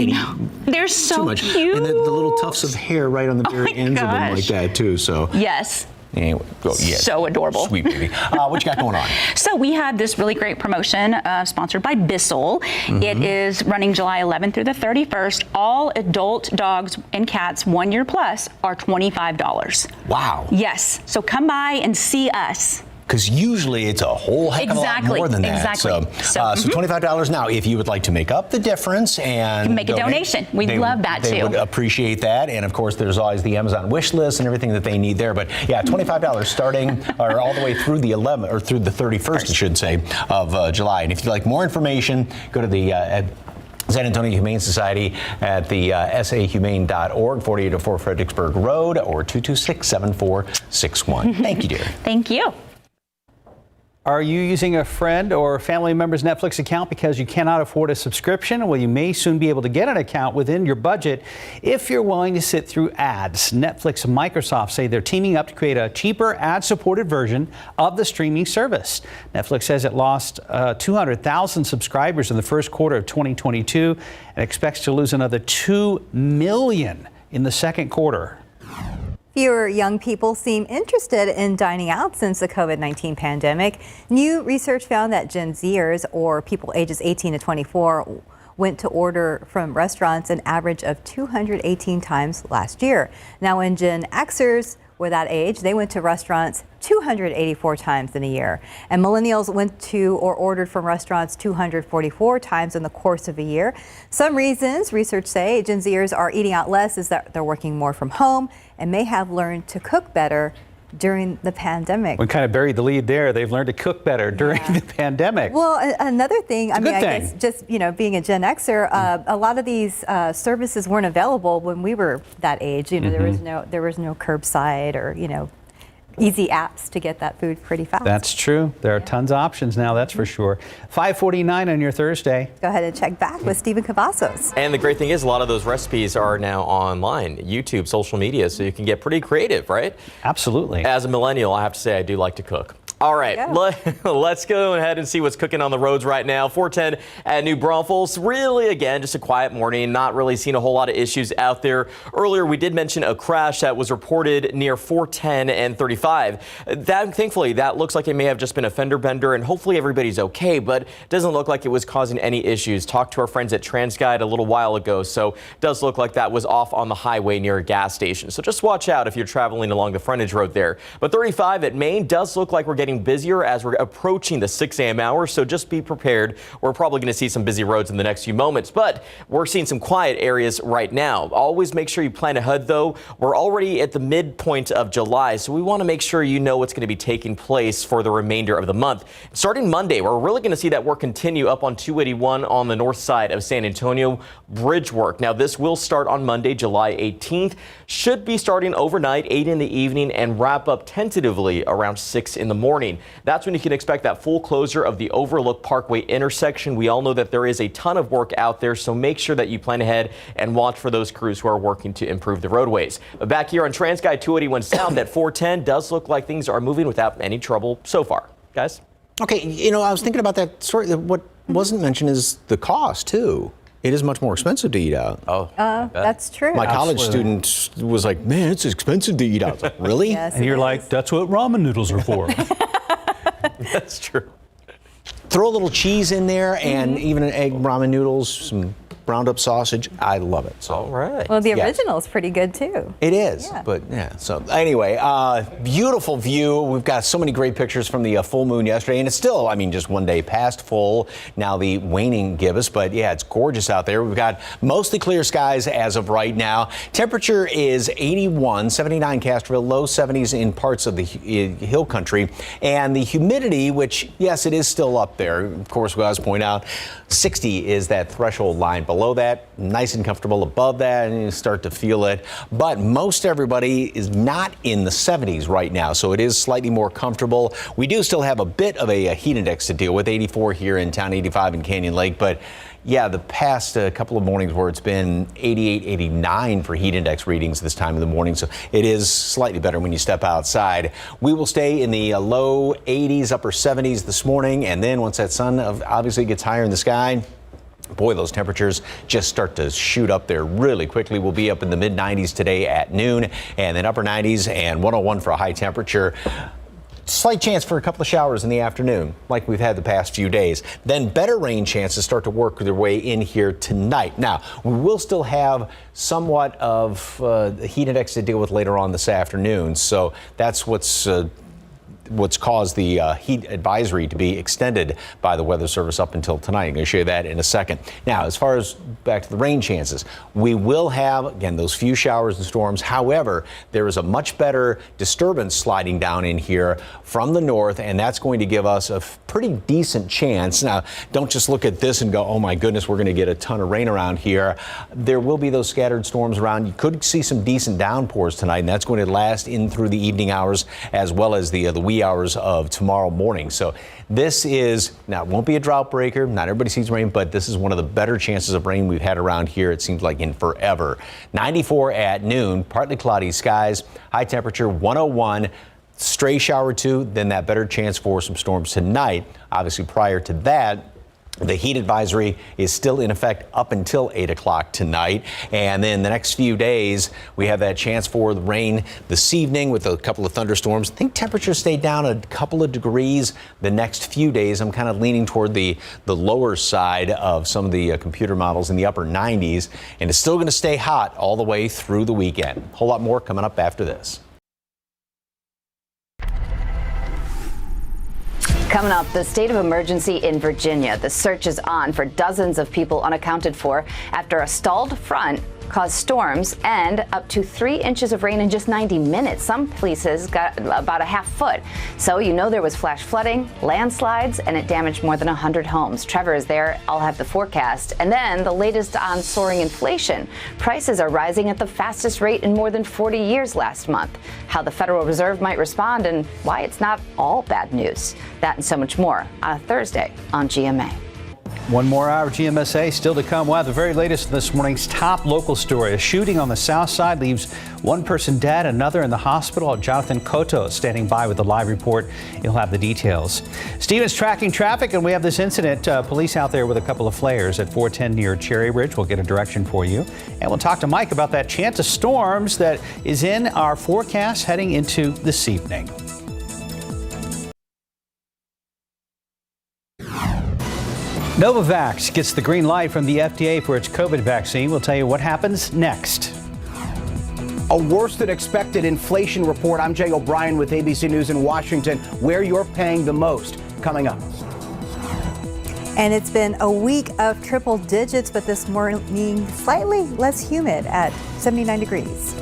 They're so too much. cute. And the little tufts of hair right on the very ends of them like that too. So yes. Anyway, yes. So adorable. Sweet baby. What you got going on? So we have this really great promotion sponsored by Bissell. It is running July 11th through the 31st. All adult dogs and cats 1 year plus are $25. Wow. Yes. So come by and see us. Because usually it's a whole heck of a lot more than that. Exactly. So $25 now. If you would like to make up the difference and make a donation, we'd love that too. They would appreciate that. And of course, there's always the Amazon wish list and everything that they need there. But yeah, $25 starting or all the way through the 11th or through the 31st, I should say, of July. And if you'd like more information, go to the San Antonio Humane Society at the sahumane.org, 4804 Fredericksburg Road, or 226-7461. Thank you, dear. Thank you. Are you using a friend or family member's Netflix account because you cannot afford a subscription? Well, you may soon be able to get an account within your budget if you're willing to sit through ads. Netflix and Microsoft say they're teaming up to create a cheaper ad-supported version of the streaming service. Netflix says it lost 200,000 subscribers in the first quarter of 2022 and expects to lose another 2 million in the second quarter. Fewer young people seem interested in dining out since the COVID-19 pandemic. New research found that Gen Zers, or people ages 18 to 24, went to order from restaurants an average of 218 times last year. Now, when Gen Xers were that age, they went to restaurants 284 times in a year. And millennials went to or ordered from restaurants 244 times in the course of a year. Some reasons, research say, Gen Zers are eating out less is that they're working more from home and may have learned to cook better during the pandemic. We kind of buried the lead there. They've learned to cook better during the pandemic. Well, another thing, I guess just, being a Gen Xer, a lot of these services weren't available when we were that age. There was no curbside or, easy apps to get that food pretty fast. That's true. There are tons of options now, that's for sure. 5:49 on your Thursday. Go ahead and check back with Stephen Cavazos. And the great thing is a lot of those recipes are now online, YouTube, social media, so you can get pretty creative, right? Absolutely. As a millennial, I have to say I do like to cook. All right, let's go ahead and see what's cooking on the roads right now. 410 at New Braunfels. Really, again, just a quiet morning. Not really seeing a whole lot of issues out there. Earlier, we did mention a crash that was reported near 410 and 35. Thankfully, that looks like it may have just been a fender bender, and hopefully everybody's okay, but it doesn't look like it was causing any issues. Talked to our friends at TransGuide a little while ago, so it does look like that was off on the highway near a gas station. So just watch out if you're traveling along the frontage road there. But 35 at Maine does look like we're getting busier as we're approaching the 6 a.m. hour, so just be prepared. We're probably going to see some busy roads in the next few moments, but we're seeing some quiet areas right now. Always make sure you plan ahead, though. We're already at the midpoint of July, so we want to make sure you know what's going to be taking place for the remainder of the month. Starting Monday, we're really going to see that work continue up on 281 on the north side of San Antonio. Bridge work. Now, this will start on Monday, July 18th. Should be starting overnight, 8 in the evening, and wrap up tentatively around 6 in the morning. That's when you can expect that full closure of the Overlook Parkway intersection. We all know that there is a ton of work out there, so make sure that you plan ahead and watch for those crews who are working to improve the roadways. But back here on TransGuide 281 South at 410, does look like things are moving without any trouble so far. Guys? Okay, I was thinking about that story. What wasn't mentioned is the cost, too. It is much more expensive to eat out. Oh, that's true. My college student was like, man, it's expensive to eat out. I was like, really? Yes, and you're like, that's what ramen noodles are for. That's true. Throw a little cheese in there and even an egg ramen noodles, some browned up sausage. I love it. So, all right. Well, the original is pretty good too. It is, but so anyway, beautiful view. We've got so many great pictures from the full moon yesterday, and it's still, just one day past full. Now the waning gibbous, but yeah, it's gorgeous out there. We've got mostly clear skies as of right now. Temperature is 81, 79 Castroville, low 70s in parts of the hill country, and the humidity, which yes, it is still up there. Of course, we always point out 60 is that threshold line. Below that, nice and comfortable. Above that, and you start to feel it. But most everybody is not in the 70s right now, so it is slightly more comfortable. We do still have a bit of a heat index to deal with, 84 here in town, 85 in Canyon Lake, but yeah, the past couple of mornings where it's been 88, 89 for heat index readings this time of the morning, so it is slightly better when you step outside. We will stay in the low 80s, upper 70s this morning, and then once that sun obviously gets higher in the sky, boy, those temperatures just start to shoot up there really quickly. We'll be up in the mid 90s today at noon, and then upper 90s and 101 for a high temperature. Slight chance for a couple of showers in the afternoon, like we've had the past few days. Then better rain chances start to work their way in here tonight. Now, we will still have somewhat of the heat index to deal with later on this afternoon. So that's what's caused the heat advisory to be extended by the Weather Service up until tonight. I'm going to show you that in a second. Now, as far as back to the rain chances, we will have, again, those few showers and storms. However, there is a much better disturbance sliding down in here from the north, and that's going to give us a pretty decent chance. Now, don't just look at this and go, oh my goodness, we're going to get a ton of rain around here. There will be those scattered storms around. You could see some decent downpours tonight, and that's going to last in through the evening hours as well as the wee hours of tomorrow morning. So this is, now it won't be a drought breaker. Not everybody sees rain, but this is one of the better chances of rain we've had around here, it seems like, in forever. 94 at noon, partly cloudy skies, high temperature 101. Stray shower or two, then that better chance for some storms tonight. Obviously, prior to that, the heat advisory is still in effect up until 8 o'clock tonight. And then the next few days, we have that chance for the rain this evening with a couple of thunderstorms. I think temperatures stay down a couple of degrees the next few days. I'm kind of leaning toward the lower side of some of the computer models in the upper 90s. And it's still going to stay hot all the way through the weekend. A whole lot more coming up after this. Coming up, the state of emergency in Virginia. The search is on for dozens of people unaccounted for after a stalled front caused storms and up to 3 inches of rain in just 90 minutes. Some places got about a half foot. So there was flash flooding, landslides, and it damaged more than 100 homes. Trevor is there. I'll have the forecast. And then the latest on soaring inflation. Prices are rising at the fastest rate in more than 40 years last month. How the Federal Reserve might respond and why it's not all bad news. That and so much more on a Thursday on GMA. One more hour of GMSA still to come. We'll have the very latest in this morning's top local story. A shooting on the south side leaves one person dead, another in the hospital. Jonathan Cotto standing by with the live report. You'll have the details. Stephen's tracking traffic, and we have this incident. Police out there with a couple of flares at 410 near Cherry Ridge. We'll get a direction for you. And we'll talk to Mike about that chance of storms that is in our forecast heading into this evening. Novavax gets the green light from the FDA for its COVID vaccine. We'll tell you what happens next. A worse than expected inflation report. I'm Jay O'Brien with ABC News in Washington, where you're paying the most. Coming up. And it's been a week of triple digits, but this morning slightly less humid at 79 degrees.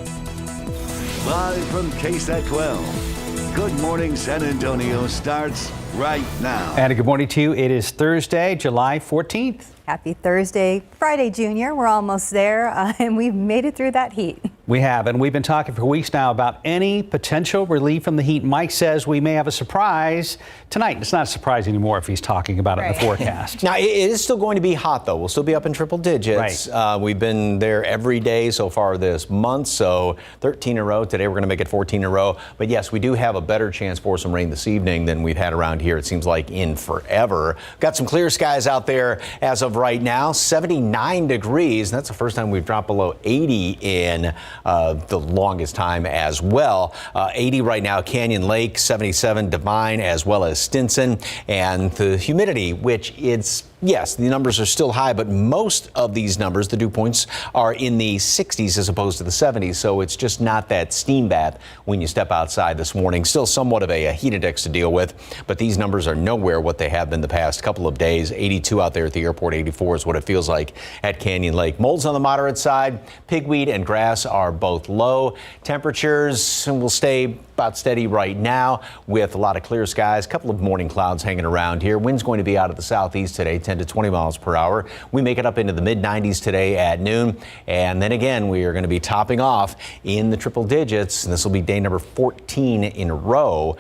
Live from KSAT 12. Good Morning San Antonio starts right now. And a good morning to you. It is Thursday, July 14th. Happy Thursday, Friday, Junior. We're almost there, and we've made it through that heat. We have, and we've been talking for weeks now about any potential relief from the heat. Mike says we may have a surprise tonight. It's not a surprise anymore if he's talking about it in the forecast. Now, it is still going to be hot, though. We'll still be up in triple digits. Right. We've been there every day so far this month, so 13 in a row. Today we're going to make it 14 in a row. But yes, we do have a better chance for some rain this evening than we've had around here, it seems like, in forever. Got some clear skies out there as of right now. 79 degrees. That's the first time we've dropped below 80 in the longest time as well. 80 right now, Canyon Lake, 77 Divine, as well as Stinson. And the humidity, which it's Yes, the numbers are still high, but most of these numbers, the dew points, are in the 60s as opposed to the 70s, so it's just not that steam bath when you step outside this morning. Still somewhat of a heat index to deal with, but these numbers are nowhere what they have been the past couple of days. 82 out there at the airport, 84 is what it feels like at Canyon Lake. Mold's on the moderate side. Pigweed and grass are both low. Temperatures will stay about steady right now with a lot of clear skies. A couple of morning clouds hanging around here. Wind's going to be out of the southeast today, 10 to 20 miles per hour. We make it up into the mid 90s today at noon. And then again, we are going to be topping off in the triple digits. And this will be day number 14 in a row.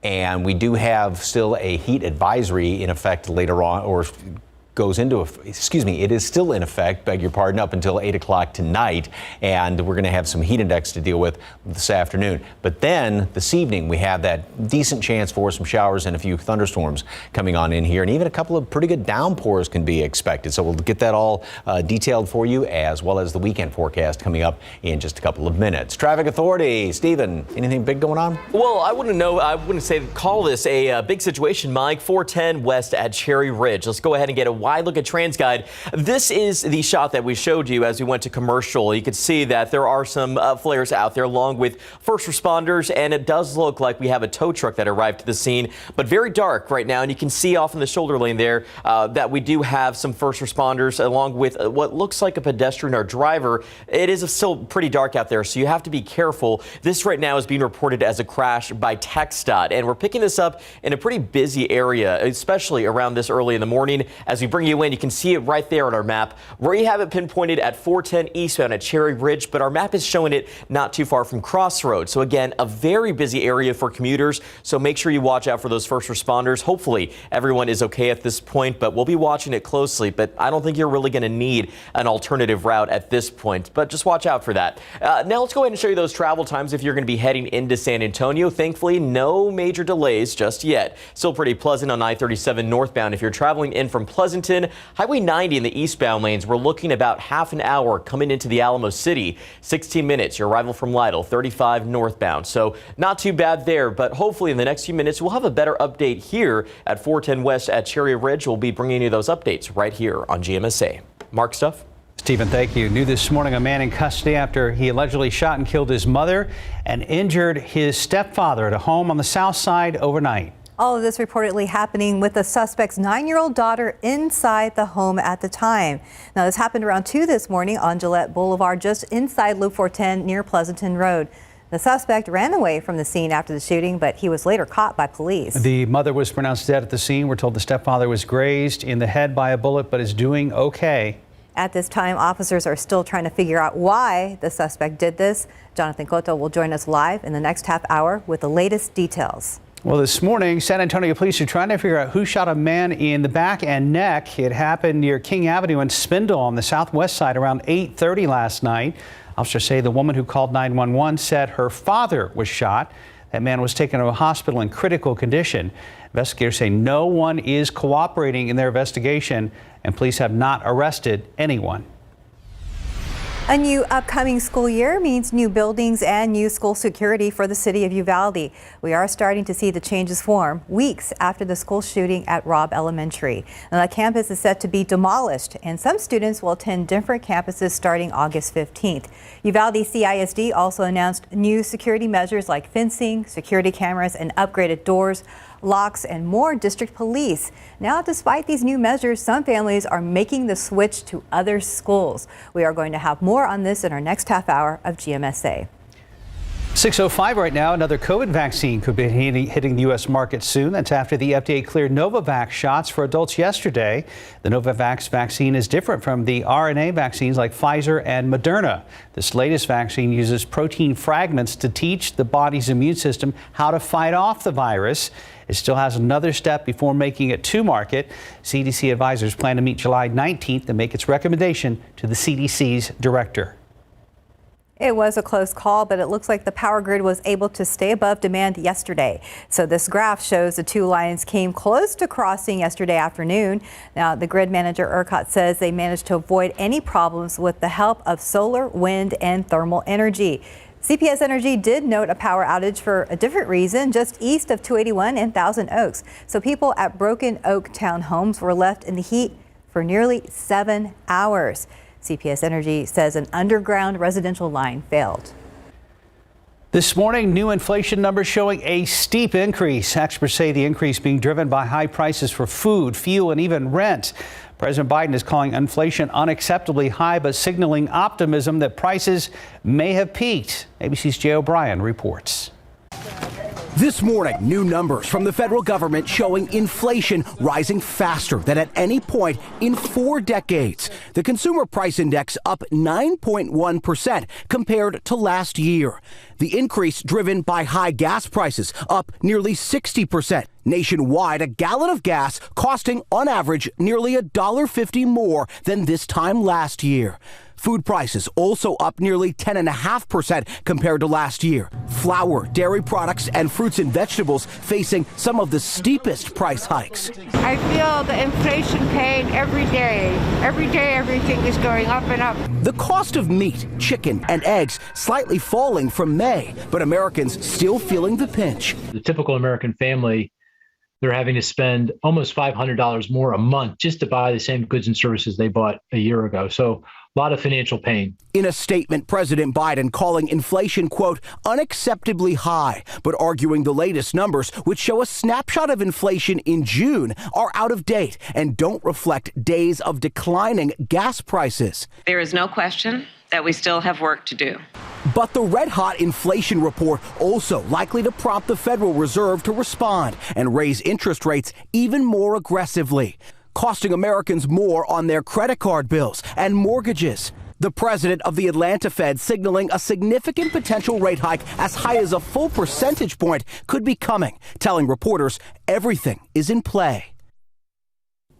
And we do have still a heat advisory in effect later on, or goes into, it is still in effect, beg your pardon, up until 8 o'clock tonight. And we're going to have some heat index to deal with this afternoon. But then this evening, we have that decent chance for some showers and a few thunderstorms coming on in here. And even a couple of pretty good downpours can be expected. So we'll get that all detailed for you, as well as the weekend forecast coming up in just a couple of minutes. Traffic Authority, Stephen, anything big going on? Well, I wouldn't say call this a big situation, Mike. 410 west at Cherry Ridge. Let's go ahead and get a wide look at TransGuide. This is the shot that we showed you as we went to commercial. You could see that there are some flares out there along with first responders, and it does look like we have a tow truck that arrived to the scene, but very dark right now. And you can see off in the shoulder lane there that we do have some first responders along with what looks like a pedestrian or driver. It is still pretty dark out there, so you have to be careful. This right now is being reported as a crash by TxDOT, and we're picking this up in a pretty busy area, especially around this early in the morning. As we bring you in, you can see it right there on our map. We have it pinpointed at 410 eastbound at Cherry Ridge, but our map is showing it not too far from Crossroads. So again, a very busy area for commuters. So make sure you watch out for those first responders. Hopefully everyone is okay at this point, but we'll be watching it closely. But I don't think you're really going to need an alternative route at this point, but just watch out for that. Now let's go ahead and show you those travel times if you're going to be heading into San Antonio. Thankfully, no major delays just yet. Still pretty pleasant on I-37 northbound if you're traveling in from Pleasanton. Highway 90 in the eastbound lanes, we're looking about half an hour coming into the Alamo City. 16 minutes, your arrival from Lytle, 35 northbound. So not too bad there, but hopefully in the next few minutes, we'll have a better update here at 410 West at Cherry Ridge. We'll be bringing you those updates right here on GMSA. Mark Stuff. Stephen, thank you. New this morning, a man in custody after he allegedly shot and killed his mother and injured his stepfather at a home on the south side overnight. All of this reportedly happening with the suspect's 9-year-old daughter inside the home at the time. Now, this happened around 2 this morning on Gillette Boulevard, just inside Loop 410 near Pleasanton Road. The suspect ran away from the scene after the shooting, but he was later caught by police. The mother was pronounced dead at the scene. We're told the stepfather was grazed in the head by a bullet, but is doing okay. At this time, officers are still trying to figure out why the suspect did this. Jonathan Cotto will join us live in the next half hour with the latest details. Well, this morning, San Antonio police are trying to figure out who shot a man in the back and neck. It happened near King Avenue and Spindle on the southwest side around 8:30 last night. Officers say the woman who called 911 said her father was shot. That man was taken to a hospital in critical condition. Investigators say no one is cooperating in their investigation, and police have not arrested anyone. A new upcoming school year means new buildings and new school security for the city of Uvalde. We are starting to see the changes form weeks after the school shooting at Robb Elementary. Now, the campus is set to be demolished, and some students will attend different campuses starting August 15th. Uvalde CISD also announced new security measures like fencing, security cameras, and upgraded doors, locks, and more district police. Now, despite these new measures, some families are making the switch to other schools. We are going to have more on this in our next half hour of GMSA. 6:05 right now. Another COVID vaccine could be hitting the U.S. market soon. That's after the FDA cleared Novavax shots for adults yesterday. The Novavax vaccine is different from the RNA vaccines like Pfizer and Moderna. This latest vaccine uses protein fragments to teach the body's immune system how to fight off the virus. It still has another step before making it to market. CDC advisors plan to meet July 19th to make its recommendation to the CDC's director. It was a close call, but it looks like the power grid was able to stay above demand yesterday. So this graph shows the two lines came close to crossing yesterday afternoon. Now, the grid manager ERCOT says they managed to avoid any problems with the help of solar, wind, and thermal energy. CPS Energy did note a power outage for a different reason just east of 281 in Thousand Oaks. So people at Broken Oak townhomes were left in the heat for nearly 7 hours. CPS Energy says an underground residential line failed. This morning, new inflation numbers showing a steep increase. Experts say the increase being driven by high prices for food, fuel, and even rent. President Biden is calling inflation unacceptably high, but signaling optimism that prices may have peaked. ABC's Jay O'Brien reports. This morning, new numbers from the federal government showing inflation rising faster than at any point in 4 decades. The consumer price index up 9.1% compared to last year. The increase driven by high gas prices, up nearly 60%. Nationwide, a gallon of gas costing on average nearly $1.50 more than this time last year. Food prices also up nearly 10.5% compared to last year. Flour, dairy products, and fruits and vegetables facing some of the steepest price hikes. I feel the inflation pain every day. Every day, everything is going up and up. The cost of meat, chicken, and eggs slightly falling from May, but Americans still feeling the pinch. The typical American family, they're having to spend almost $500 more a month just to buy the same goods and services they bought a year ago. So a lot of financial pain. In a statement, President Biden calling inflation, quote, unacceptably high, but arguing the latest numbers, which show a snapshot of inflation in June, are out of date and don't reflect days of declining gas prices. There is no question that we still have work to do. But the red-hot inflation report also likely to prompt the Federal Reserve to respond and raise interest rates even more aggressively, costing Americans more on their credit card bills and mortgages. The president of the Atlanta Fed signaling a significant potential rate hike as high as a full percentage point could be coming, telling reporters everything is in play.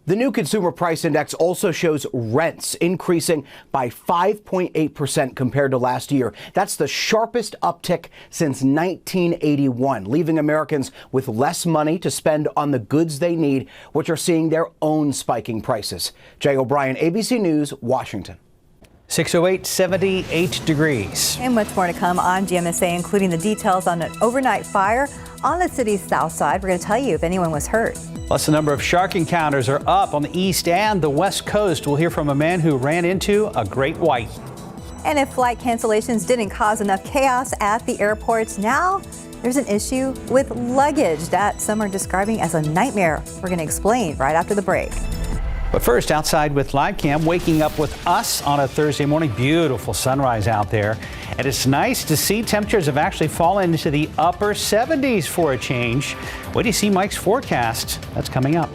The new consumer price index also shows rents increasing by 5.8% compared to last year. That's the sharpest uptick since 1981, leaving Americans with less money to spend on the goods they need, which are seeing their own spiking prices. Jay O'Brien, ABC News, Washington. 608, 78 degrees. And much more to come on GMSA, including the details on an overnight fire on the city's south side. We're going to tell you if anyone was hurt. Plus, the number of shark encounters are up on the east and the west coast. We'll hear from a man who ran into a great white. And if flight cancellations didn't cause enough chaos at the airports, now there's an issue with luggage that some are describing as a nightmare. We're going to explain right after the break. But first, outside with live cam, waking up with us on a Thursday morning. Beautiful sunrise out there. And it's nice to see temperatures have actually fallen into the upper 70s for a change. Wait do you see Mike's forecast? That's coming up.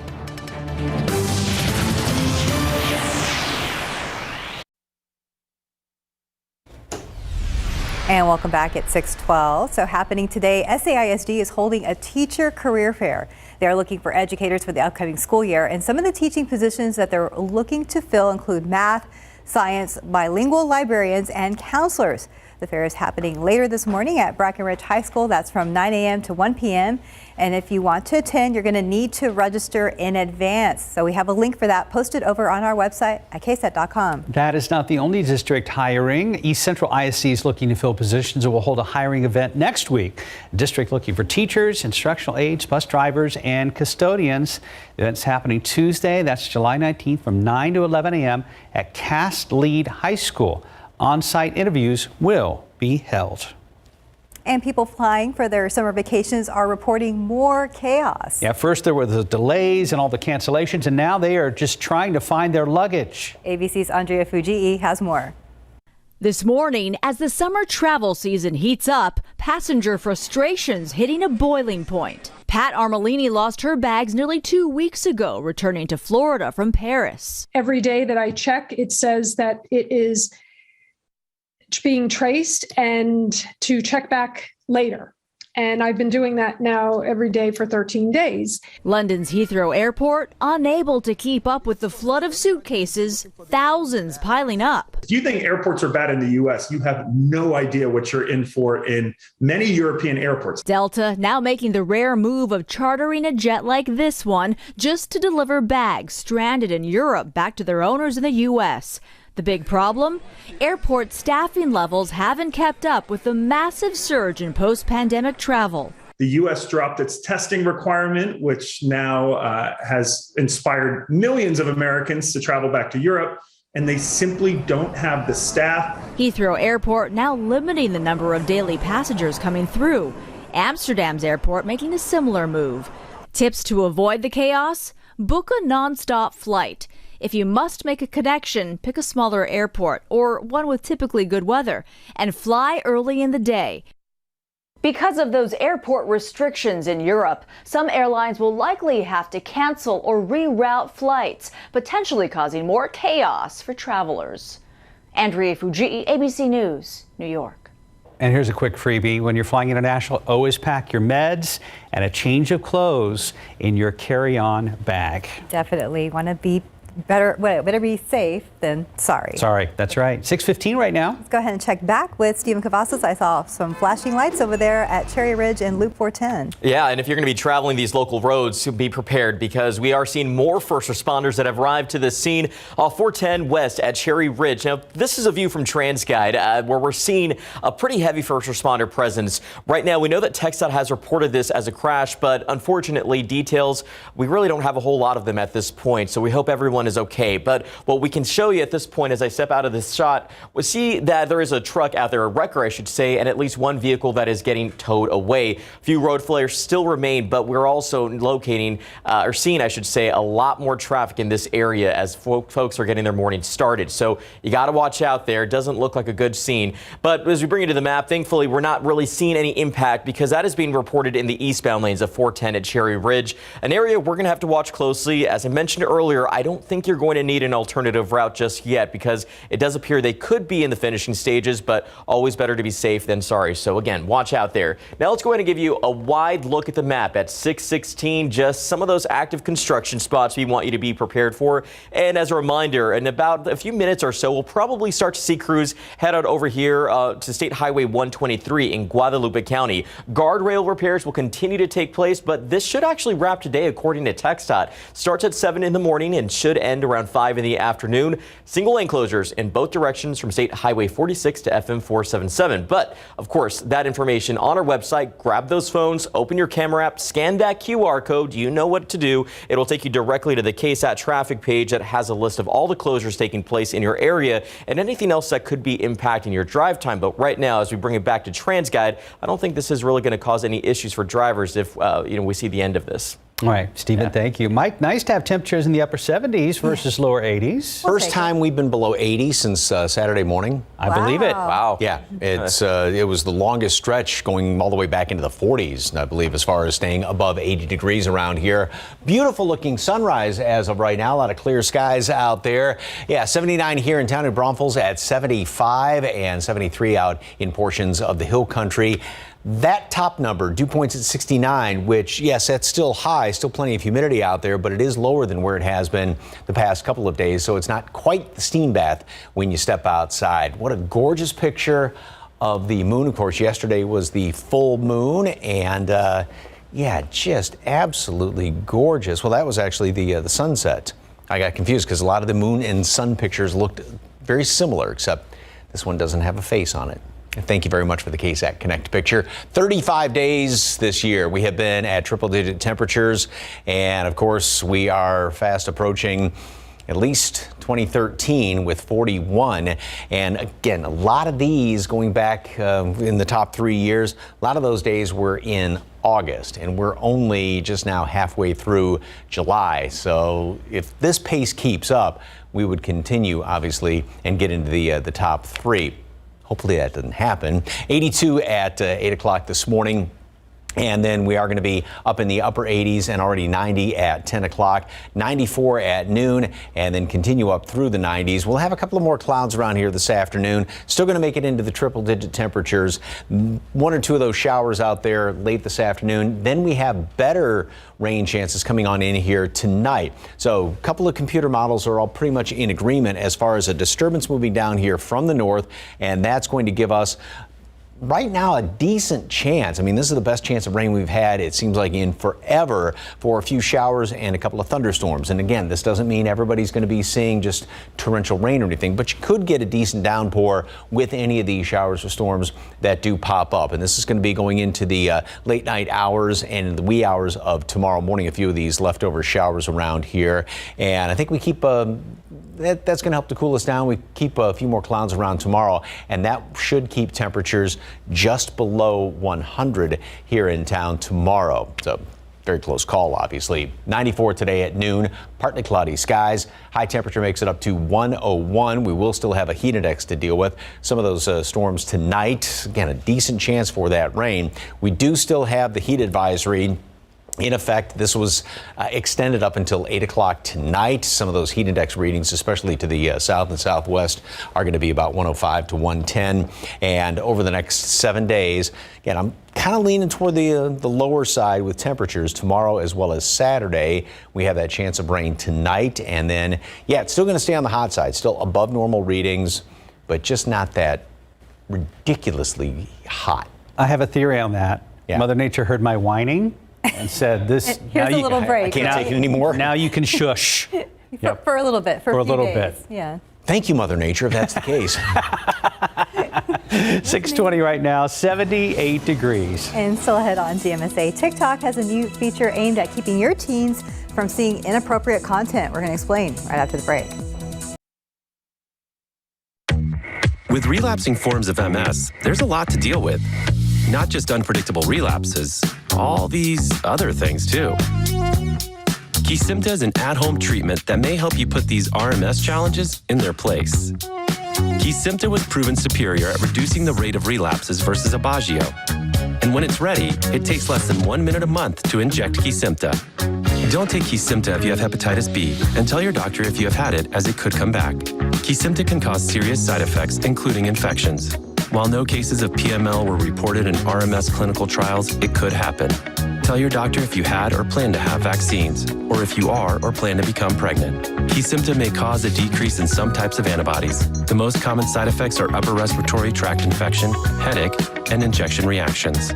And welcome back at 6:12. So happening today, SAISD is holding a teacher career fair. They are looking for educators for the upcoming school year, and some of the teaching positions that they're looking to fill include math, science, bilingual librarians, and counselors. The fair is happening later this morning at Brackenridge High School. That's from 9 a.m. to 1 p.m. And if you want to attend, you're going to need to register in advance. So we have a link for that posted over on our website at KSAT.com. That is not the only district hiring. East Central ISD is looking to fill positions and will hold a hiring event next week. District looking for teachers, instructional aides, bus drivers, and custodians. The event's happening Tuesday. That's July 19th from 9 to 11 a.m. at Cast Lead High School. On-site interviews will be held. And people flying for their summer vacations are reporting more chaos. Yeah, first there were the delays and all the cancellations, and now they are just trying to find their luggage. ABC's Andrea Fujii has more. This morning, as the summer travel season heats up, passenger frustrations hitting a boiling point. Pat Armelini lost her bags nearly 2 weeks ago, returning to Florida from Paris. Every day that I check, it says that it is being traced and to check back later. And I've been doing that now every day for 13 days. London's Heathrow Airport unable to keep up with the flood of suitcases, thousands piling up. If you think airports are bad in the U.S., you have no idea what you're in for in many European airports. Delta now making the rare move of chartering a jet like this one just to deliver bags stranded in Europe back to their owners in the U.S. The big problem? Airport staffing levels haven't kept up with the massive surge in post-pandemic travel. The U.S. dropped its testing requirement, which now has inspired millions of Americans to travel back to Europe, and they simply don't have the staff. Heathrow Airport now limiting the number of daily passengers coming through. Amsterdam's airport making a similar move. Tips to avoid the chaos? Book a non-stop flight. If you must make a connection, pick a smaller airport or one with typically good weather and fly early in the day. Because of those airport restrictions in Europe, some airlines will likely have to cancel or reroute flights, potentially causing more chaos for travelers. Andrea Fujii, ABC News, New York. And here's a quick freebie. When you're flying international, always pack your meds and a change of clothes in your carry-on bag. Definitely want to be better be safe than sorry. Sorry, that's right. 6:15 right now. Let's go ahead and check back with Stephen Cavazos. I saw some flashing lights over there at Cherry Ridge and Loop 410. Yeah, and if you're going to be traveling these local roads, be prepared because we are seeing more first responders that have arrived to the scene off 410 West at Cherry Ridge. Now, this is a view from TransGuide where we're seeing a pretty heavy first responder presence. Right now, we know that KSAT has reported this as a crash, but unfortunately, details, we really don't have a whole lot of them at this point, so we hope everyone is okay. But what we can show you at this point as I step out of this shot, we see that there is a truck out there, a wrecker I should say, and at least one vehicle that is getting towed away. A few road flares still remain, but we're also locating or seeing, I should say, a lot more traffic in this area as folks are getting their morning started. So you got to watch out there. It doesn't look like a good scene. But as we bring you to the map, thankfully, we're not really seeing any impact because that is being reported in the eastbound lanes of 410 at Cherry Ridge, an area we're going to have to watch closely. As I mentioned earlier, I don't think you're going to need an alternative route just yet because it does appear they could be in the finishing stages, but always better to be safe than sorry. So again, watch out there. Now let's go ahead and give you a wide look at the map at 616, just some of those active construction spots we want you to be prepared for. And as a reminder, in about a few minutes or so, we'll probably start to see crews head out over here to State Highway 123 in Guadalupe County. Guardrail repairs will continue to take place, but this should actually wrap today according to KSAT. Starts at 7 in the morning and should end around 5 in the afternoon. Single lane closures in both directions from State Highway 46 to FM 477. But of course, that information on our website. Grab those phones, open your camera app, scan that QR code. You know what to do. It'll take you directly to the KSAT traffic page that has a list of all the closures taking place in your area and anything else that could be impacting your drive time. But right now, as we bring it back to TransGuide, I don't think this is really going to cause any issues for drivers if we see the end of this. All right, Stephen, thank you. Mike, nice to have temperatures in the upper 70s versus lower 80s. First time we've been below 80 since Saturday morning. I believe it. Wow. Yeah, it was the longest stretch going all the way back into the 40s, I believe, as far as staying above 80 degrees around here. Beautiful looking sunrise as of right now. A lot of clear skies out there. Yeah, 79 here in town in Braunfels at 75 and 73 out in portions of the hill country. That top number, dew points at 69, which, yes, that's still high, still plenty of humidity out there, but it is lower than where it has been the past couple of days, so it's not quite the steam bath when you step outside. What a gorgeous picture of the moon. Of course, yesterday was the full moon, and yeah, just absolutely gorgeous. Well, that was actually the sunset. I got confused because a lot of the moon and sun pictures looked very similar, except this one doesn't have a face on it. Thank you very much for the KSAT Connect picture. 35 days this year we have been at triple-digit temperatures, and of course we are fast approaching at least 2013 with 41. And again, a lot of these going back in the top 3 years, a lot of those days were in August, and we're only just now halfway through July. So if this pace keeps up, we would continue, obviously, and get into the top 3. Hopefully that doesn't happen. 82 at 8 o'clock this morning. And then we are going to be up in the upper 80s and already 90 at 10 o'clock, 94 at noon, and then continue up through the 90s. We'll have a couple of more clouds around here this afternoon. Still going to make it into the triple-digit temperatures. 1 or 2 of those showers out there late this afternoon. Then we have better rain chances coming on in here tonight. So a couple of computer models are all pretty much in agreement as far as a disturbance moving down here from the north, and that's going to give us right now a decent chance. I mean, this is the best chance of rain we've had, it seems like, in forever, for a few showers and a couple of thunderstorms. And again, this doesn't mean everybody's going to be seeing just torrential rain or anything, but you could get a decent downpour with any of these showers or storms that do pop up. And this is going to be going into the late night hours and in the wee hours of tomorrow morning, a few of these leftover showers around here. And I think we keep that's going to help to cool us down. We keep a few more clouds around tomorrow, and that should keep temperatures just below 100 here in town tomorrow. So very close call, obviously. 94 today at noon, partly cloudy skies. High temperature makes it up to 101. We will still have a heat index to deal with. Some of those storms tonight, again, a decent chance for that rain. We do still have the heat advisory in effect. This was extended up until 8 o'clock tonight. Some of those heat index readings, especially to the south and southwest, are going to be about 105 to 110. And over the next 7 days, again, I'm kind of leaning toward the lower side with temperatures tomorrow as well as Saturday. We have that chance of rain tonight. And then, yeah, it's still going to stay on the hot side, still above normal readings, but just not that ridiculously hot. I have a theory on that. Yeah. Mother Nature heard my whining and said, "This Here's a little break. I can't take it anymore. Now you can shush." Yep. For a little bit. For a little few days. bit. Yeah. Thank you, Mother Nature, if that's the case. 6:20 right now, 78 degrees. And still ahead on GMSA, TikTok has a new feature aimed at keeping your teens from seeing inappropriate content. We're going to explain right after the break. With relapsing forms of MS, there's a lot to deal with. Not just unpredictable relapses, all these other things too. Kesimpta is an at-home treatment that may help you put these RMS challenges in their place. Kesimpta was proven superior at reducing the rate of relapses versus Aubagio. And when it's ready, it takes less than 1 minute a month to inject Kesimpta. Don't take Kesimpta if you have hepatitis B, and tell your doctor if you have had it, as it could come back. Kesimpta can cause serious side effects, including infections. While no cases of PML were reported in RMS clinical trials, it could happen. Tell your doctor if you had or plan to have vaccines, or if you are or plan to become pregnant. Kesimpta may cause a decrease in some types of antibodies. The most common side effects are upper respiratory tract infection, headache, and injection reactions.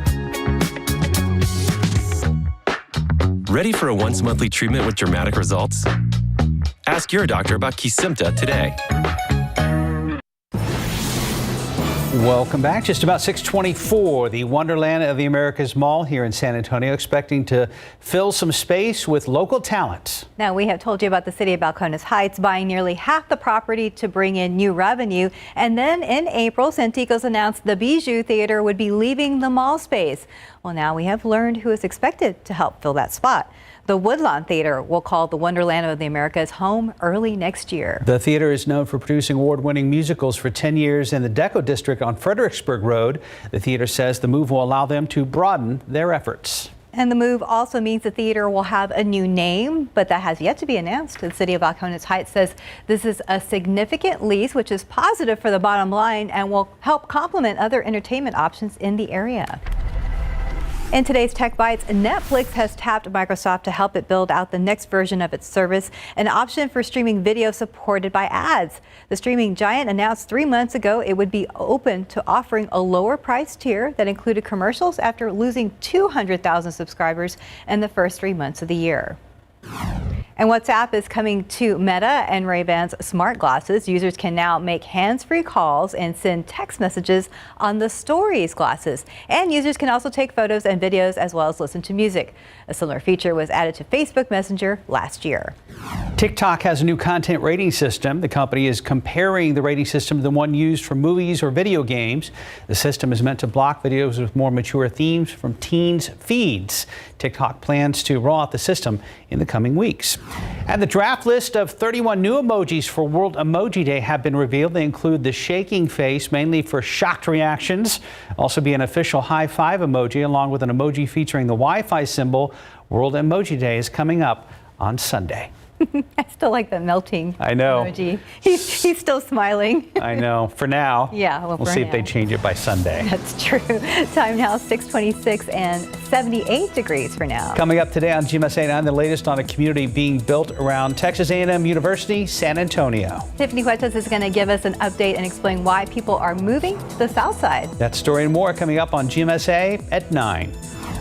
Ready for a once-monthly treatment with dramatic results? Ask your doctor about Kesimpta today. Welcome back. Just about 6:24, the Wonderland of the Americas Mall here in San Antonio, expecting to fill some space with local talent. Now, we have told you about the city of Balcones Heights buying nearly half the property to bring in new revenue. And then in April, Santikos announced the Bijou Theater would be leaving the mall space. Well, now we have learned who is expected to help fill that spot. The Woodlawn Theater will call the Wonderland of the Americas home early next year. The theater is known for producing award-winning musicals for 10 years in the Deco District on Fredericksburg Road. The theater says the move will allow them to broaden their efforts. And the move also means the theater will have a new name, but that has yet to be announced. The city of Balcones Heights says this is a significant lease, which is positive for the bottom line and will help complement other entertainment options in the area. In today's Tech Bites, Netflix has tapped Microsoft to help it build out the next version of its service, an option for streaming video supported by ads. The streaming giant announced 3 months ago it would be open to offering a lower price tier that included commercials after losing 200,000 subscribers in the first 3 months of the year. And WhatsApp is coming to Meta and Ray-Ban's smart glasses. Users can now make hands-free calls and send text messages on the Stories glasses. And users can also take photos and videos as well as listen to music. A similar feature was added to Facebook Messenger last year. TikTok has a new content rating system. The company is comparing the rating system to the one used for movies or video games. The system is meant to block videos with more mature themes from teens' feeds. TikTok plans to roll out the system in the coming weeks. And the draft list of 31 new emojis for World Emoji Day have been revealed. They include the shaking face, mainly for shocked reactions. Also be an official high five emoji, along with an emoji featuring the Wi-Fi symbol. World Emoji Day is coming up on Sunday. I still like the melting I know. emoji. He's still smiling. I know. For now. Yeah, well, we'll for see if now. they change it by Sunday. That's true. Time now 6:26 and 78 degrees for now. Coming up today on GMS 89, the latest on a community being built around Texas A&M University, San Antonio. Tiffany Huertas is going to give us an update and explain why people are moving to the south side. That story and more coming up on GMSA at 9.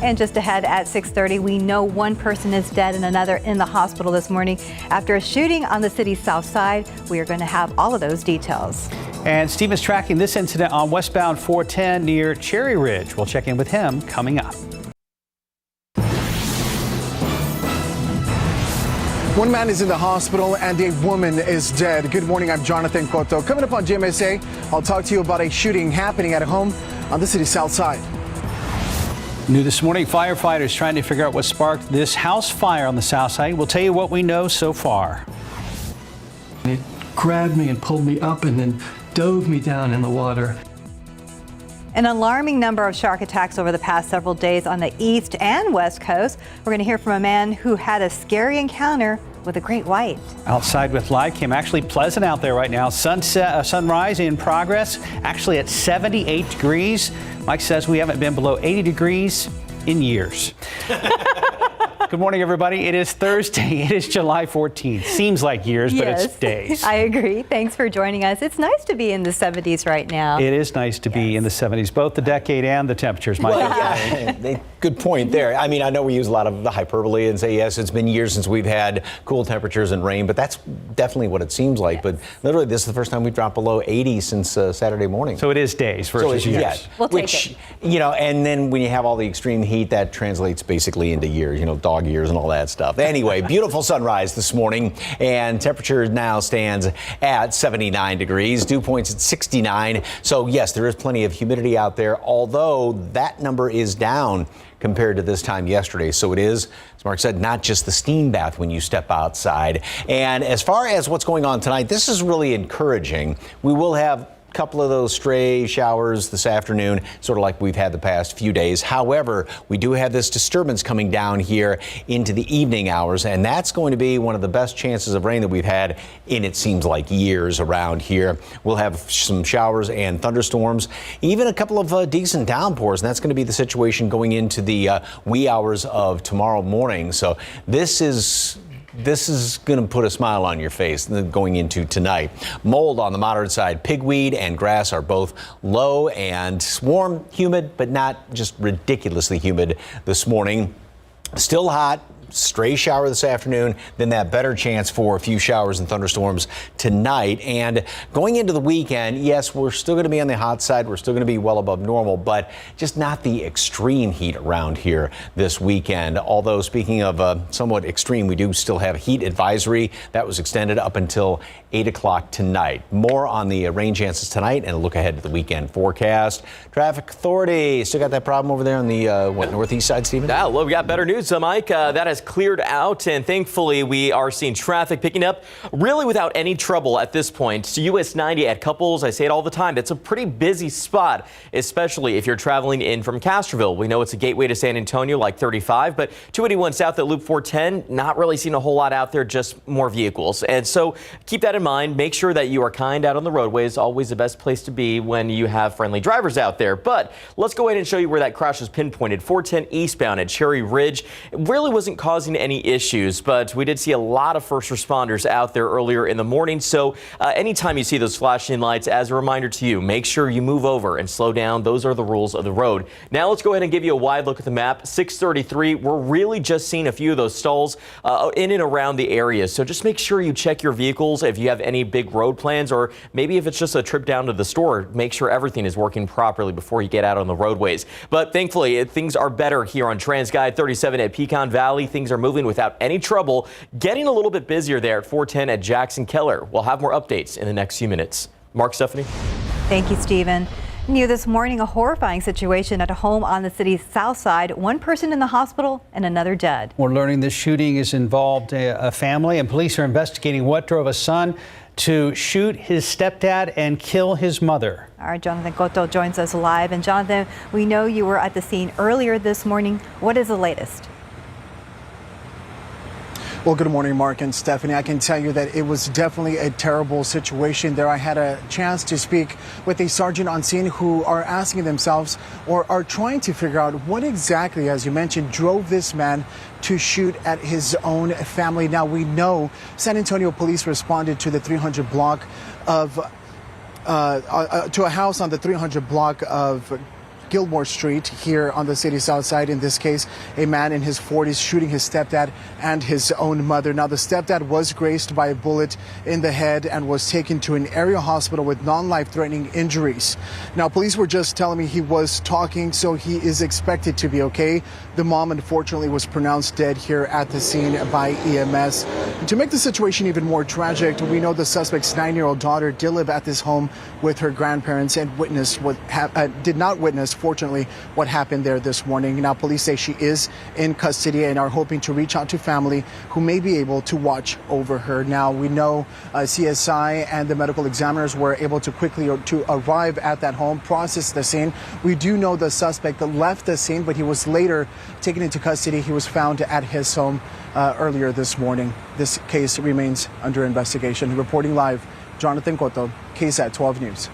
And just ahead at 6:30, we know one person is dead and another in the hospital this morning after a shooting on the city's south side. We are going to have all of those details. And Steve is tracking this incident on westbound 410 near Cherry Ridge. We'll check in with him coming up. One man is in the hospital and a woman is dead. Good morning, I'm Jonathan Cotto. Coming up on GMSA, I'll talk to you about a shooting happening at a home on the city's south side. New this morning, firefighters trying to figure out what sparked this house fire on the south side. We'll tell you what we know so far. It grabbed me and pulled me up and then dove me down in the water. An alarming number of shark attacks over the past several days on the east and west coast. We're going to hear from a man who had a scary encounter with a great white. Outside with live cam, actually pleasant out there right now. Sunrise in progress, actually at 78 degrees. Mike says we haven't been below 80 degrees in years. Good morning, everybody. It is Thursday. It is July 14th. Seems like years, but it's days. I agree. Thanks for joining us. It's nice to be in the 70s right now. It is nice to be in the 70s, both the decade and the temperatures. Mike. Well, yeah, good point there. I mean, I know we use a lot of the hyperbole and say, yes, it's been years since we've had cool temperatures and rain, but that's definitely what it seems like. But literally, this is the first time we've dropped below 80 since Saturday morning. So it is days versus years. Yeah, we'll take it. You know, and then when you have all the extreme heat, that translates basically into years, you know, dog years and all that stuff. Anyway, beautiful sunrise this morning, and temperature now stands at 79 degrees. Dew point's at 69. So yes, there is plenty of humidity out there, although that number is down compared to this time yesterday. So it is, as Mark said, not just the steam bath when you step outside. And as far as what's going on tonight, this is really encouraging. We will have a couple of those stray showers this afternoon, sort of like we've had the past few days. However, we do have this disturbance coming down here into the evening hours, and that's going to be one of the best chances of rain that we've had in, it seems like, years around here. We'll have some showers and thunderstorms, even a couple of decent downpours, and that's going to be the situation going into the wee hours of tomorrow morning. So this is going to put a smile on your face going into tonight. Mold on the moderate side, pigweed and grass are both low, and warm, humid, but not just ridiculously humid this morning. Still hot. Stray shower this afternoon, then that better chance for a few showers and thunderstorms tonight. And going into the weekend, yes, we're still going to be on the hot side. We're still going to be well above normal, but just not the extreme heat around here this weekend. Although, speaking of somewhat extreme, we do still have heat advisory that was extended up until 8 o'clock tonight. More on the rain chances tonight and a look ahead to the weekend forecast. Traffic Authority still got that problem over there on the northeast side, Stephen? Yeah, well, we got better news, Mike. That has cleared out, and thankfully we are seeing traffic picking up really without any trouble at this point. So US 90 at Couples, I say it all the time, it's a pretty busy spot, especially if you're traveling in from Castroville. We know it's a gateway to San Antonio, like 35, but 281 south at Loop 410, not really seeing a whole lot out there, just more vehicles. And so keep that in mind. Make sure that you are kind out on the roadways, always the best place to be when you have friendly drivers out there. But let's go ahead and show you where that crash is pinpointed. 410 eastbound at Cherry Ridge. It really wasn't causing any issues, but we did see a lot of first responders out there earlier in the morning. So anytime you see those flashing lights, as a reminder to you, make sure you move over and slow down. Those are the rules of the road. Now let's go ahead and give you a wide look at the map. 633, we're really just seeing a few of those stalls in and around the area. So just make sure you check your vehicles if you have any big road plans, or maybe if it's just a trip down to the store, make sure everything is working properly before you get out on the roadways. But thankfully, things are better here on TransGuide 37 at Pecan Valley. Things are moving without any trouble. Getting a little bit busier there at 410 at Jackson Keller. We'll have more updates in the next few minutes. Mark, Stephanie. Thank you, Stephen. New this morning, a horrifying situation at a home on the city's south side. One person in the hospital and another dead. We're learning this shooting has involved a family, and police are investigating what drove a son to shoot his stepdad and kill his mother. Our Jonathan Cotto joins us live. And Jonathan, we know you were at the scene earlier this morning. What is the latest? Well, good morning, Mark and Stephanie. I can tell you that it was definitely a terrible situation there. I had a chance to speak with a sergeant on scene who are asking themselves or are trying to figure out what exactly, as you mentioned, drove this man to shoot at his own family. Now, we know San Antonio police responded to the 300 block of to a house on the 300 block of Gilmore Street here on the city's south side. In this case, a man in his 40s shooting his stepdad and his own mother. Now, the stepdad was grazed by a bullet in the head and was taken to an area hospital with non-life-threatening injuries. Now, police were just telling me he was talking, so he is expected to be okay. The mom, unfortunately, was pronounced dead here at the scene by EMS. To make the situation even more tragic, we know the suspect's 9-year-old daughter did live at this home with her grandparents and witnessed what did not witness, fortunately, what happened there this morning. Now, police say she is in custody and are hoping to reach out to family who may be able to watch over her. Now, we know CSI and the medical examiners were able to quickly arrive at that home, process the scene. We do know the suspect left the scene, but he was later taken into custody. He was found at his home earlier this morning. This case remains under investigation. Reporting live, Jonathan Cotto, KSAT 12 News.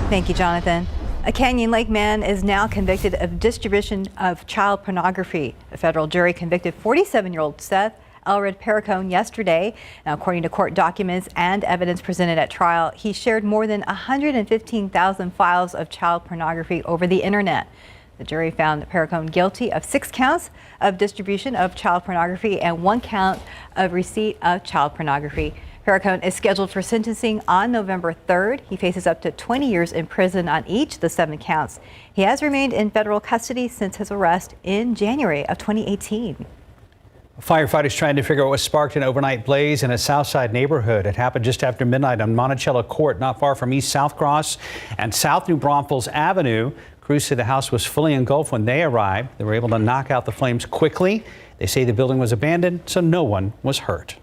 Thank you, Jonathan. A Canyon Lake man is now convicted of distribution of child pornography. A federal jury convicted 47-year-old Seth Elred Perricone yesterday. Now, according to court documents and evidence presented at trial, he shared more than 115,000 files of child pornography over the internet. The jury found Perricone guilty of 6 counts of distribution of child pornography and 1 count of receipt of child pornography. Perricone is scheduled for sentencing on November 3rd. He faces up to 20 years in prison on each of the 7 counts. He has remained in federal custody since his arrest in January of 2018. Firefighters trying to figure out what sparked an overnight blaze in a Southside neighborhood. It happened just after midnight on Monticello Court, not far from East South Cross and South New Braunfels Avenue. Crews say the house was fully engulfed when they arrived. They were able to knock out the flames quickly. They say the building was abandoned, so no one was hurt.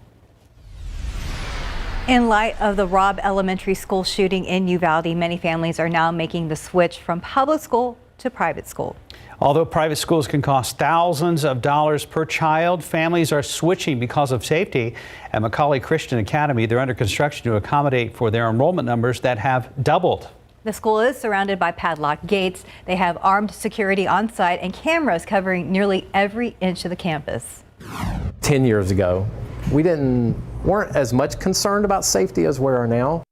In light of the Robb Elementary School shooting in Uvalde, many families are now making the switch from public school to private school. Although private schools can cost thousands of dollars per child, families are switching because of safety. At McCallie Christian Academy, they're under construction to accommodate for their enrollment numbers that have doubled. The school is surrounded by padlocked gates. They have armed security on site and cameras covering nearly every inch of the campus. 10 years ago, we weren't as much concerned about safety as we are now.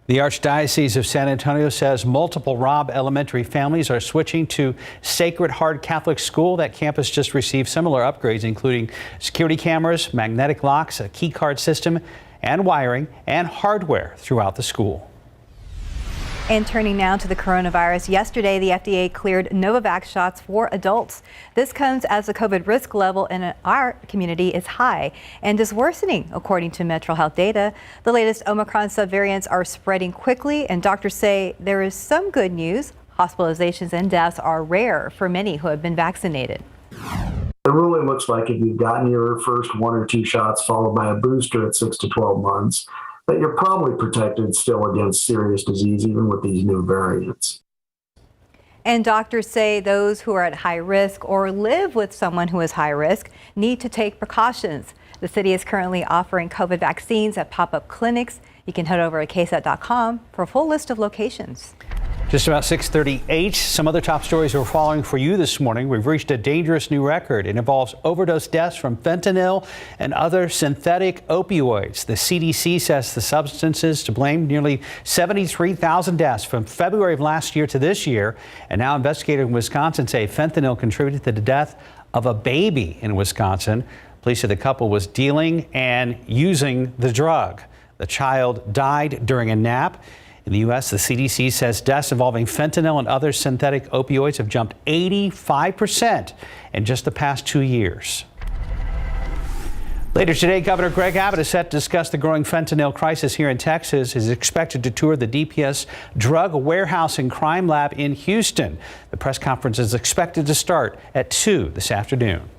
The Archdiocese of San Antonio says multiple Robb Elementary families are switching to Sacred Heart Catholic School. That campus just received similar upgrades, including security cameras, magnetic locks, a key card system, and wiring and hardware throughout the school. And turning now to the coronavirus, yesterday the FDA cleared Novavax shots for adults. This comes as the COVID risk level in our community is high and is worsening, according to Metro Health data. The latest Omicron subvariants are spreading quickly, and doctors say there is some good news. Hospitalizations and deaths are rare for many who have been vaccinated. It really looks like if you've gotten your first 1 or 2 shots followed by a booster at 6 to 12 months, that you're probably protected still against serious disease, even with these new variants. And doctors say those who are at high risk or live with someone who is high risk need to take precautions. The city is currently offering COVID vaccines at pop-up clinics. You can head over to KSAT.com for a full list of locations. Just about 6:38. Some other top stories we're following for you this morning. We've reached a dangerous new record. It involves overdose deaths from fentanyl and other synthetic opioids. The CDC says the substances to blame nearly 73,000 deaths from February of last year to this year. And now investigators in Wisconsin say fentanyl contributed to the death of a baby in Wisconsin. Police say the couple was dealing and using the drug. The child died during a nap. In the U.S., the CDC says deaths involving fentanyl and other synthetic opioids have jumped 85% in just the past 2 years. Later today, Governor Greg Abbott is set to discuss the growing fentanyl crisis here in Texas. He's expected to tour the DPS Drug Warehouse and Crime Lab in Houston. The press conference is expected to start at 2 this afternoon.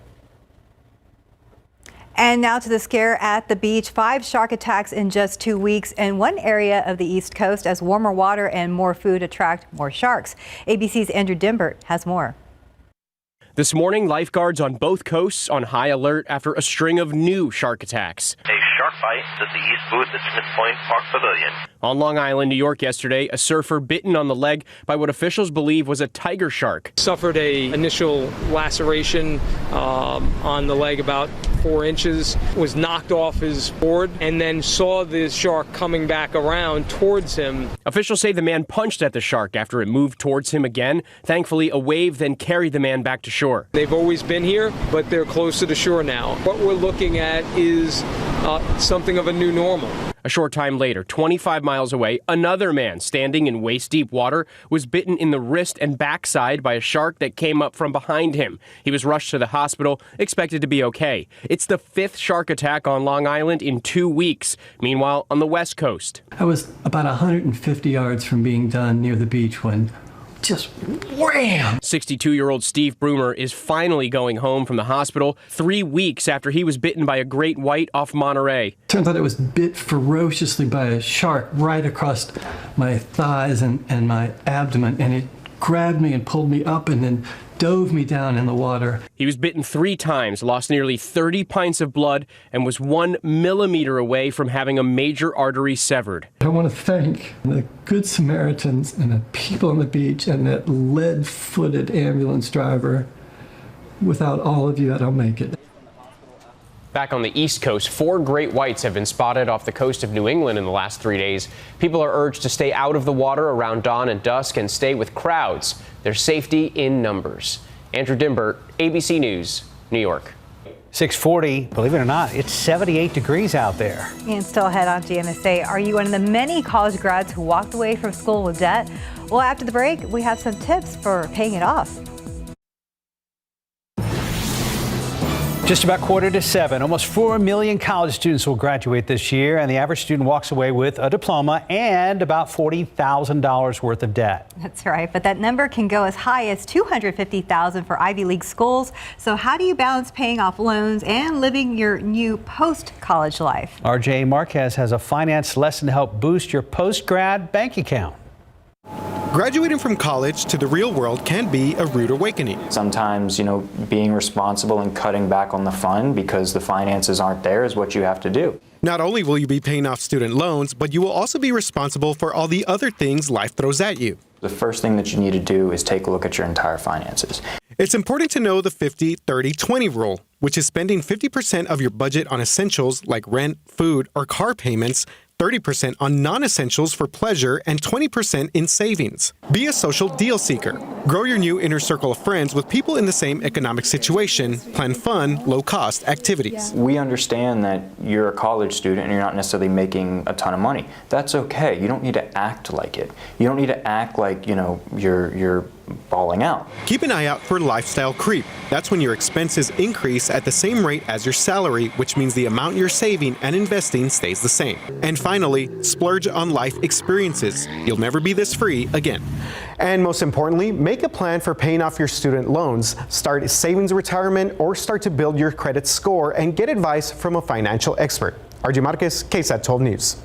And now to the scare at the beach. 5 shark attacks in just 2 weeks in one area of the East Coast as warmer water and more food attract more sharks. ABC's Andrew Dimbert has more. This morning, lifeguards on both coasts on high alert after a string of new shark attacks. A shark bite at the East booth at Smith Point Park Pavilion. On Long Island, New York yesterday, a surfer bitten on the leg by what officials believe was a tiger shark. Suffered a initial laceration on the leg about 4 inches, was knocked off his board, and then saw the shark coming back around towards him. Officials say the man punched at the shark after it moved towards him again. Thankfully, a wave then carried the man back to shore. They've always been here, but they're closer to shore now. What we're looking at is something of a new normal. A short time later, 25 miles away, another man standing in waist-deep water was bitten in the wrist and backside by a shark that came up from behind him. He was rushed to the hospital, expected to be okay. It's the 5th shark attack on Long Island in 2 weeks. Meanwhile, on the West Coast, I was about 150 yards from being done near the beach when just wham! 62-year-old Steve Broomer is finally going home from the hospital 3 weeks after he was bitten by a great white off Monterey. Turns out it was bit ferociously by a shark right across my thighs and my abdomen, and it grabbed me and pulled me up and then dove me down in the water. He was bitten 3 times, lost nearly 30 pints of blood, and was 1 millimeter away from having a major artery severed. I want to thank the Good Samaritans and the people on the beach and that lead-footed ambulance driver. Without all of you, I don't make it. Back on the East Coast, 4 great whites have been spotted off the coast of New England in the last 3 days. People are urged to stay out of the water around dawn and dusk and stay with crowds. There's safety in numbers. Andrew Dimbert, ABC News, New York. 640, believe it or not, it's 78 degrees out there. And still ahead on GMSA, are you one of the many college grads who walked away from school with debt? Well, after the break, we have some tips for paying it off. Just about 6:45. Almost 4 million college students will graduate this year, and the average student walks away with a diploma and about $40,000 worth of debt. That's right, but that number can go as high as $250,000 for Ivy League schools. So how do you balance paying off loans and living your new post-college life? RJ Marquez has a finance lesson to help boost your post-grad bank account. Graduating from college to the real world can be a rude awakening. Sometimes, being responsible and cutting back on the fun because the finances aren't there is what you have to do. Not only will you be paying off student loans, but you will also be responsible for all the other things life throws at you. The first thing that you need to do is take a look at your entire finances. It's important to know the 50-30-20 rule, which is spending 50% of your budget on essentials like rent, food, or car payments, 30% on non-essentials for pleasure, and 20% in savings. Be a social deal seeker. Grow your new inner circle of friends with people in the same economic situation. Plan fun, low-cost activities. We understand that you're a college student and you're not necessarily making a ton of money. That's okay. You don't need to act like it. You don't need to act like, you're balling out. Keep an eye out for lifestyle creep. That's when your expenses increase at the same rate as your salary, which means the amount you're saving and investing stays the same. And finally, splurge on life experiences. You'll never be this free again. And most importantly, make a plan for paying off your student loans. Start savings retirement or start to build your credit score and get advice from a financial expert. RJ Marquez, KSAT 12 News.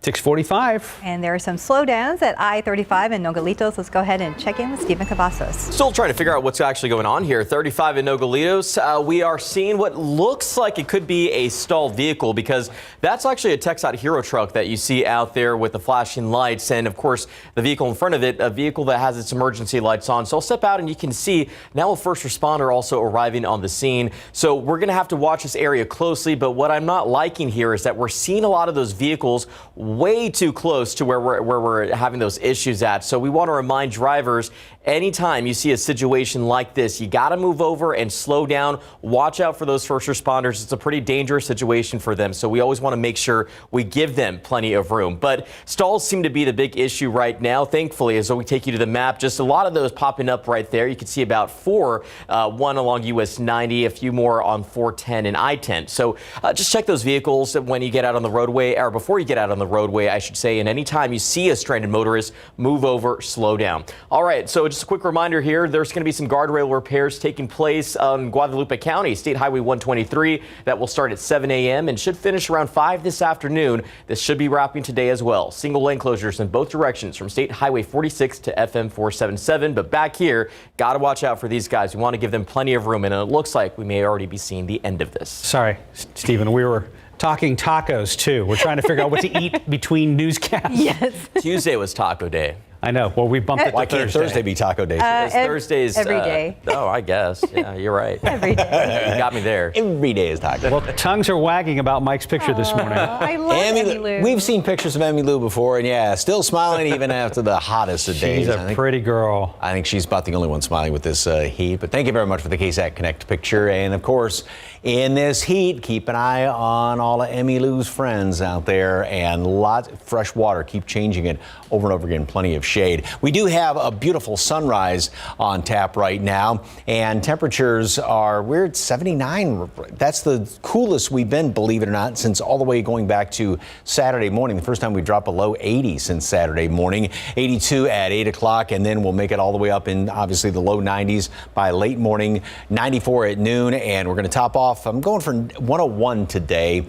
6:45. And there are some slowdowns at I-35 in Nogalitos. Let's go ahead and check in with Stephen Cavazos. Still trying to figure out what's actually going on here. 35 in Nogalitos. We are seeing what looks like it could be a stalled vehicle because that's actually a KSAT Hero truck that you see out there with the flashing lights. And of course, the vehicle in front of it, a vehicle that has its emergency lights on. So I'll step out and you can see now a first responder also arriving on the scene. So we're going to have to watch this area closely. But what I'm not liking here is that we're seeing a lot of those vehicles way too close to where we're having those issues at. So we want to remind drivers, anytime you see a situation like this, you got to move over and slow down. Watch out for those first responders. It's a pretty dangerous situation for them. So we always want to make sure we give them plenty of room. But stalls seem to be the big issue right now. Thankfully, as we take you to the map, just a lot of those popping up right there. You can see about 4, one along US 90, a few more on 410 and I-10. So just check those vehicles when you get out on the roadway, or before you get out on the roadway, I should say. And anytime you see a stranded motorist, move over, slow down. All right, so just a quick reminder here, there's going to be some guardrail repairs taking place on Guadalupe County, State Highway 123. That will start at 7 a.m. and should finish around 5 this afternoon. This should be wrapping today as well. Single lane closures in both directions from State Highway 46 to FM 477. But back here, got to watch out for these guys. We want to give them plenty of room, and it looks like we may already be seeing the end of this. Sorry, Stephen, we were talking tacos too. We're trying to figure out what to eat between newscasts. Yes. Tuesday was taco day. I know. Well, we bumped it to Why can't Thursday be taco day? Thursday's every day. Oh, I guess. Yeah, you're right. Every day. You got me there. Every day is taco. Well, tongues are wagging about Mike's picture this morning. I love Emmy Lou. We've seen pictures of Emmy Lou before, and yeah, still smiling even after the hottest of days. She's a pretty girl. I think she's about the only one smiling with this heat. But thank you very much for the KSAT Connect picture. And of course, in this heat, keep an eye on all of Emmy Lou's friends out there, and lots of fresh water. Keep changing it over and over again. Plenty of shade. We do have a beautiful sunrise on tap right now, and temperatures are weird 79. That's the coolest we've been, believe it or not, since all the way going back to Saturday morning. The first time we dropped below 80 since Saturday morning. 82 at 8 o'clock, and then we'll make it all the way up in obviously the low 90s by late morning. 94 at noon, and we're going to top off. I'm going for 101 today.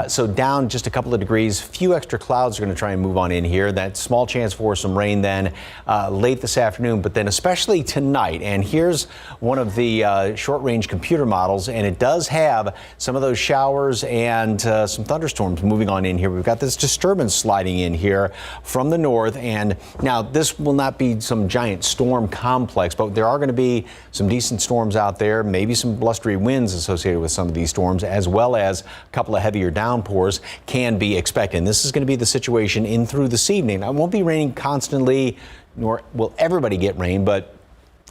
So down just a couple of degrees. Few extra clouds are going to try and move on in here. That small chance for some rain then late this afternoon, but then especially tonight. And here's one of the short-range computer models, and it does have some of those showers and some thunderstorms moving on in here. We've got this disturbance sliding in here from the north, and now this will not be some giant storm complex, but there are going to be some decent storms out there, maybe some blustery winds associated with some of these storms, as well as a couple of heavier downpours can be expected. And this is going to be the situation in through this evening. It won't be raining constantly, nor will everybody get rain, but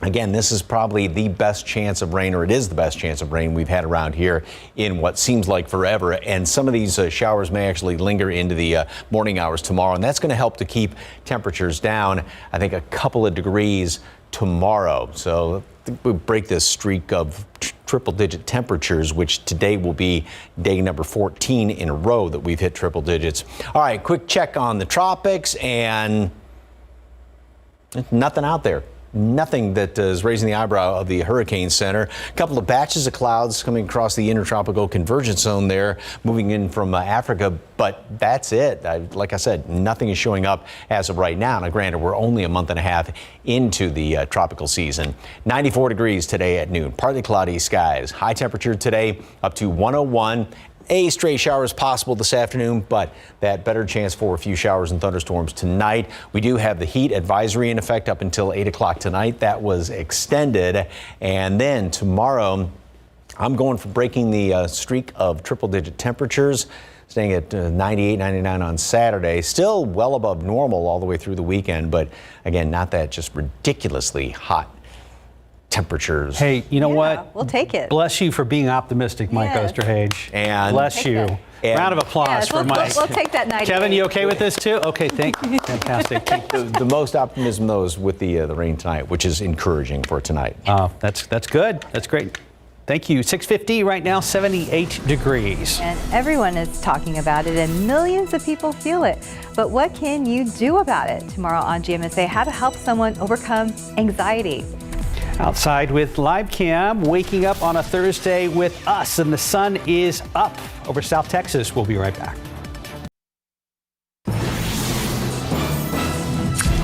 again, this is probably the best chance of rain, or it is the best chance of rain we've had around here in what seems like forever. And some of these showers may actually linger into the morning hours tomorrow, and that's going to help to keep temperatures down, I think, a couple of degrees tomorrow. So I think we break this streak of triple-digit temperatures, which today will be day number 14 in a row that we've hit triple digits. All right, quick check on the tropics, and nothing out there. Nothing that is raising the eyebrow of the Hurricane Center. A couple of batches of clouds coming across the intertropical convergence zone there, moving in from Africa, but that's it. Like I said, nothing is showing up as of right now. Now, granted, we're only a month and a half into the tropical season. 94 degrees today at noon, partly cloudy skies. High temperature today up to 101. A stray shower is possible this afternoon, but that better chance for a few showers and thunderstorms tonight. We do have the heat advisory in effect up until 8 o'clock tonight. That was extended. And then tomorrow, I'm going for breaking the streak of triple-digit temperatures, staying at 98, 99 on Saturday. Still well above normal all the way through the weekend, but again, not that just ridiculously hot temperatures. Hey, you know what? We'll take it. Bless you for being optimistic, Mike Osterhage. And bless you. Round of applause for Mike. We'll take that 90. Kevin, you okay with this too? Okay, thank you. Fantastic. The most optimism, though, is with the rain tonight, which is encouraging for tonight. That's good. That's great. Thank you. 6:50 right now, 78 degrees. And everyone is talking about it, and millions of people feel it. But what can you do about it? Tomorrow on GMSA, how to help someone overcome anxiety. Outside with Live Cam, waking up on a Thursday with us, and the sun is up over South Texas. We'll be right back.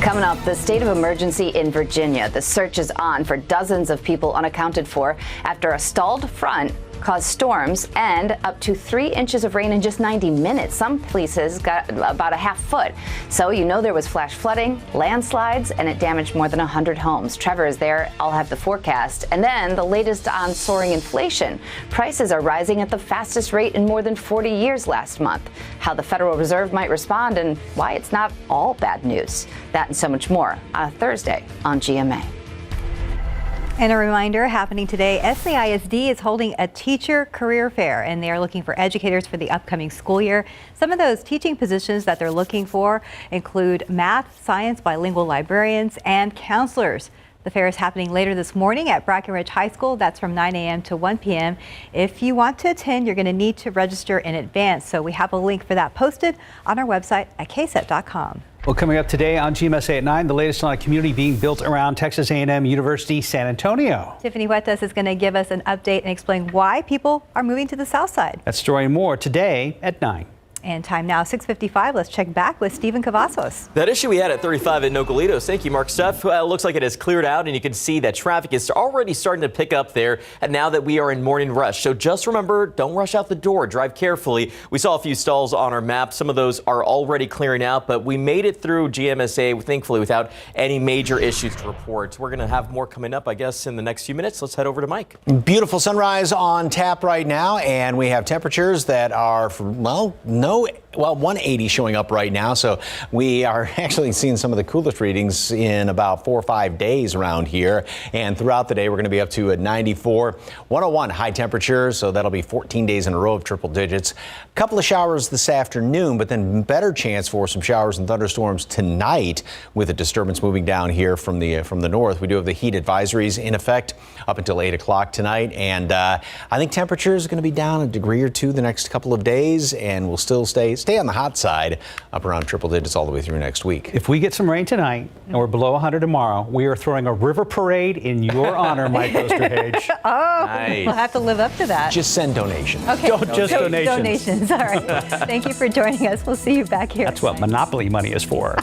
Coming up, the state of emergency in Virginia. The search is on for dozens of people unaccounted for after a stalled front caused storms and up to 3 inches of rain in just 90 minutes. Some places got about a half foot. So you know there was flash flooding, landslides, and it damaged more than 100 homes. Trevor is there. I'll have the forecast. And then the latest on soaring inflation. Prices are rising at the fastest rate in more than 40 years last month. How the Federal Reserve might respond and why it's not all bad news. That and so much more on a Thursday on GMA. And a reminder, happening today, SAISD is holding a teacher career fair, and they are looking for educators for the upcoming school year. Some of those teaching positions that they're looking for include math, science, bilingual librarians, and counselors. The fair is happening later this morning at Brackenridge High School. That's from 9 a.m. to 1 p.m. If you want to attend, you're going to need to register in advance. So we have a link for that posted on our website at ksat.com. Well, coming up today on GMSA at 9, the latest on a community being built around Texas A&M University San Antonio. Tiffany Huertas is going to give us an update and explain why people are moving to the south side. That story and more today at 9. And time now, 6:55. Let's check back with Stephen Cavazos. That issue we had at 35 in Nogalitos. Thank you, Mark. Stuff looks like it has cleared out, and you can see that traffic is already starting to pick up there. And now that we are in morning rush, so just remember, don't rush out the door. Drive carefully. We saw a few stalls on our map. Some of those are already clearing out, but we made it through GMSA, thankfully, without any major issues to report. We're going to have more coming up, I guess, in the next few minutes. Let's head over to Mike. Beautiful sunrise on tap right now, and we have temperatures that are, 180 showing up right now. So we are actually seeing some of the coolest readings in about 4 or 5 days around here. And throughout the day, we're going to be up to 94, 101 high temperatures. So that'll be 14 days in a row of triple digits. A couple of showers this afternoon, but then better chance for some showers and thunderstorms tonight with a disturbance moving down here from the north. We do have the heat advisories in effect up until 8 o'clock tonight. And I think temperatures are going to be down a degree or two the next couple of days, and we'll still stay on the hot side up around triple digits all the way through next week. If we get some rain tonight and we're below 100 tomorrow, we are throwing a river parade in your honor, Mike Osterhage. Oh, nice. We'll have to live up to that. Just send donations. Okay. Just donations. Donations. All right. Thank you for joining us. We'll see you back here. That's what Monopoly money is for.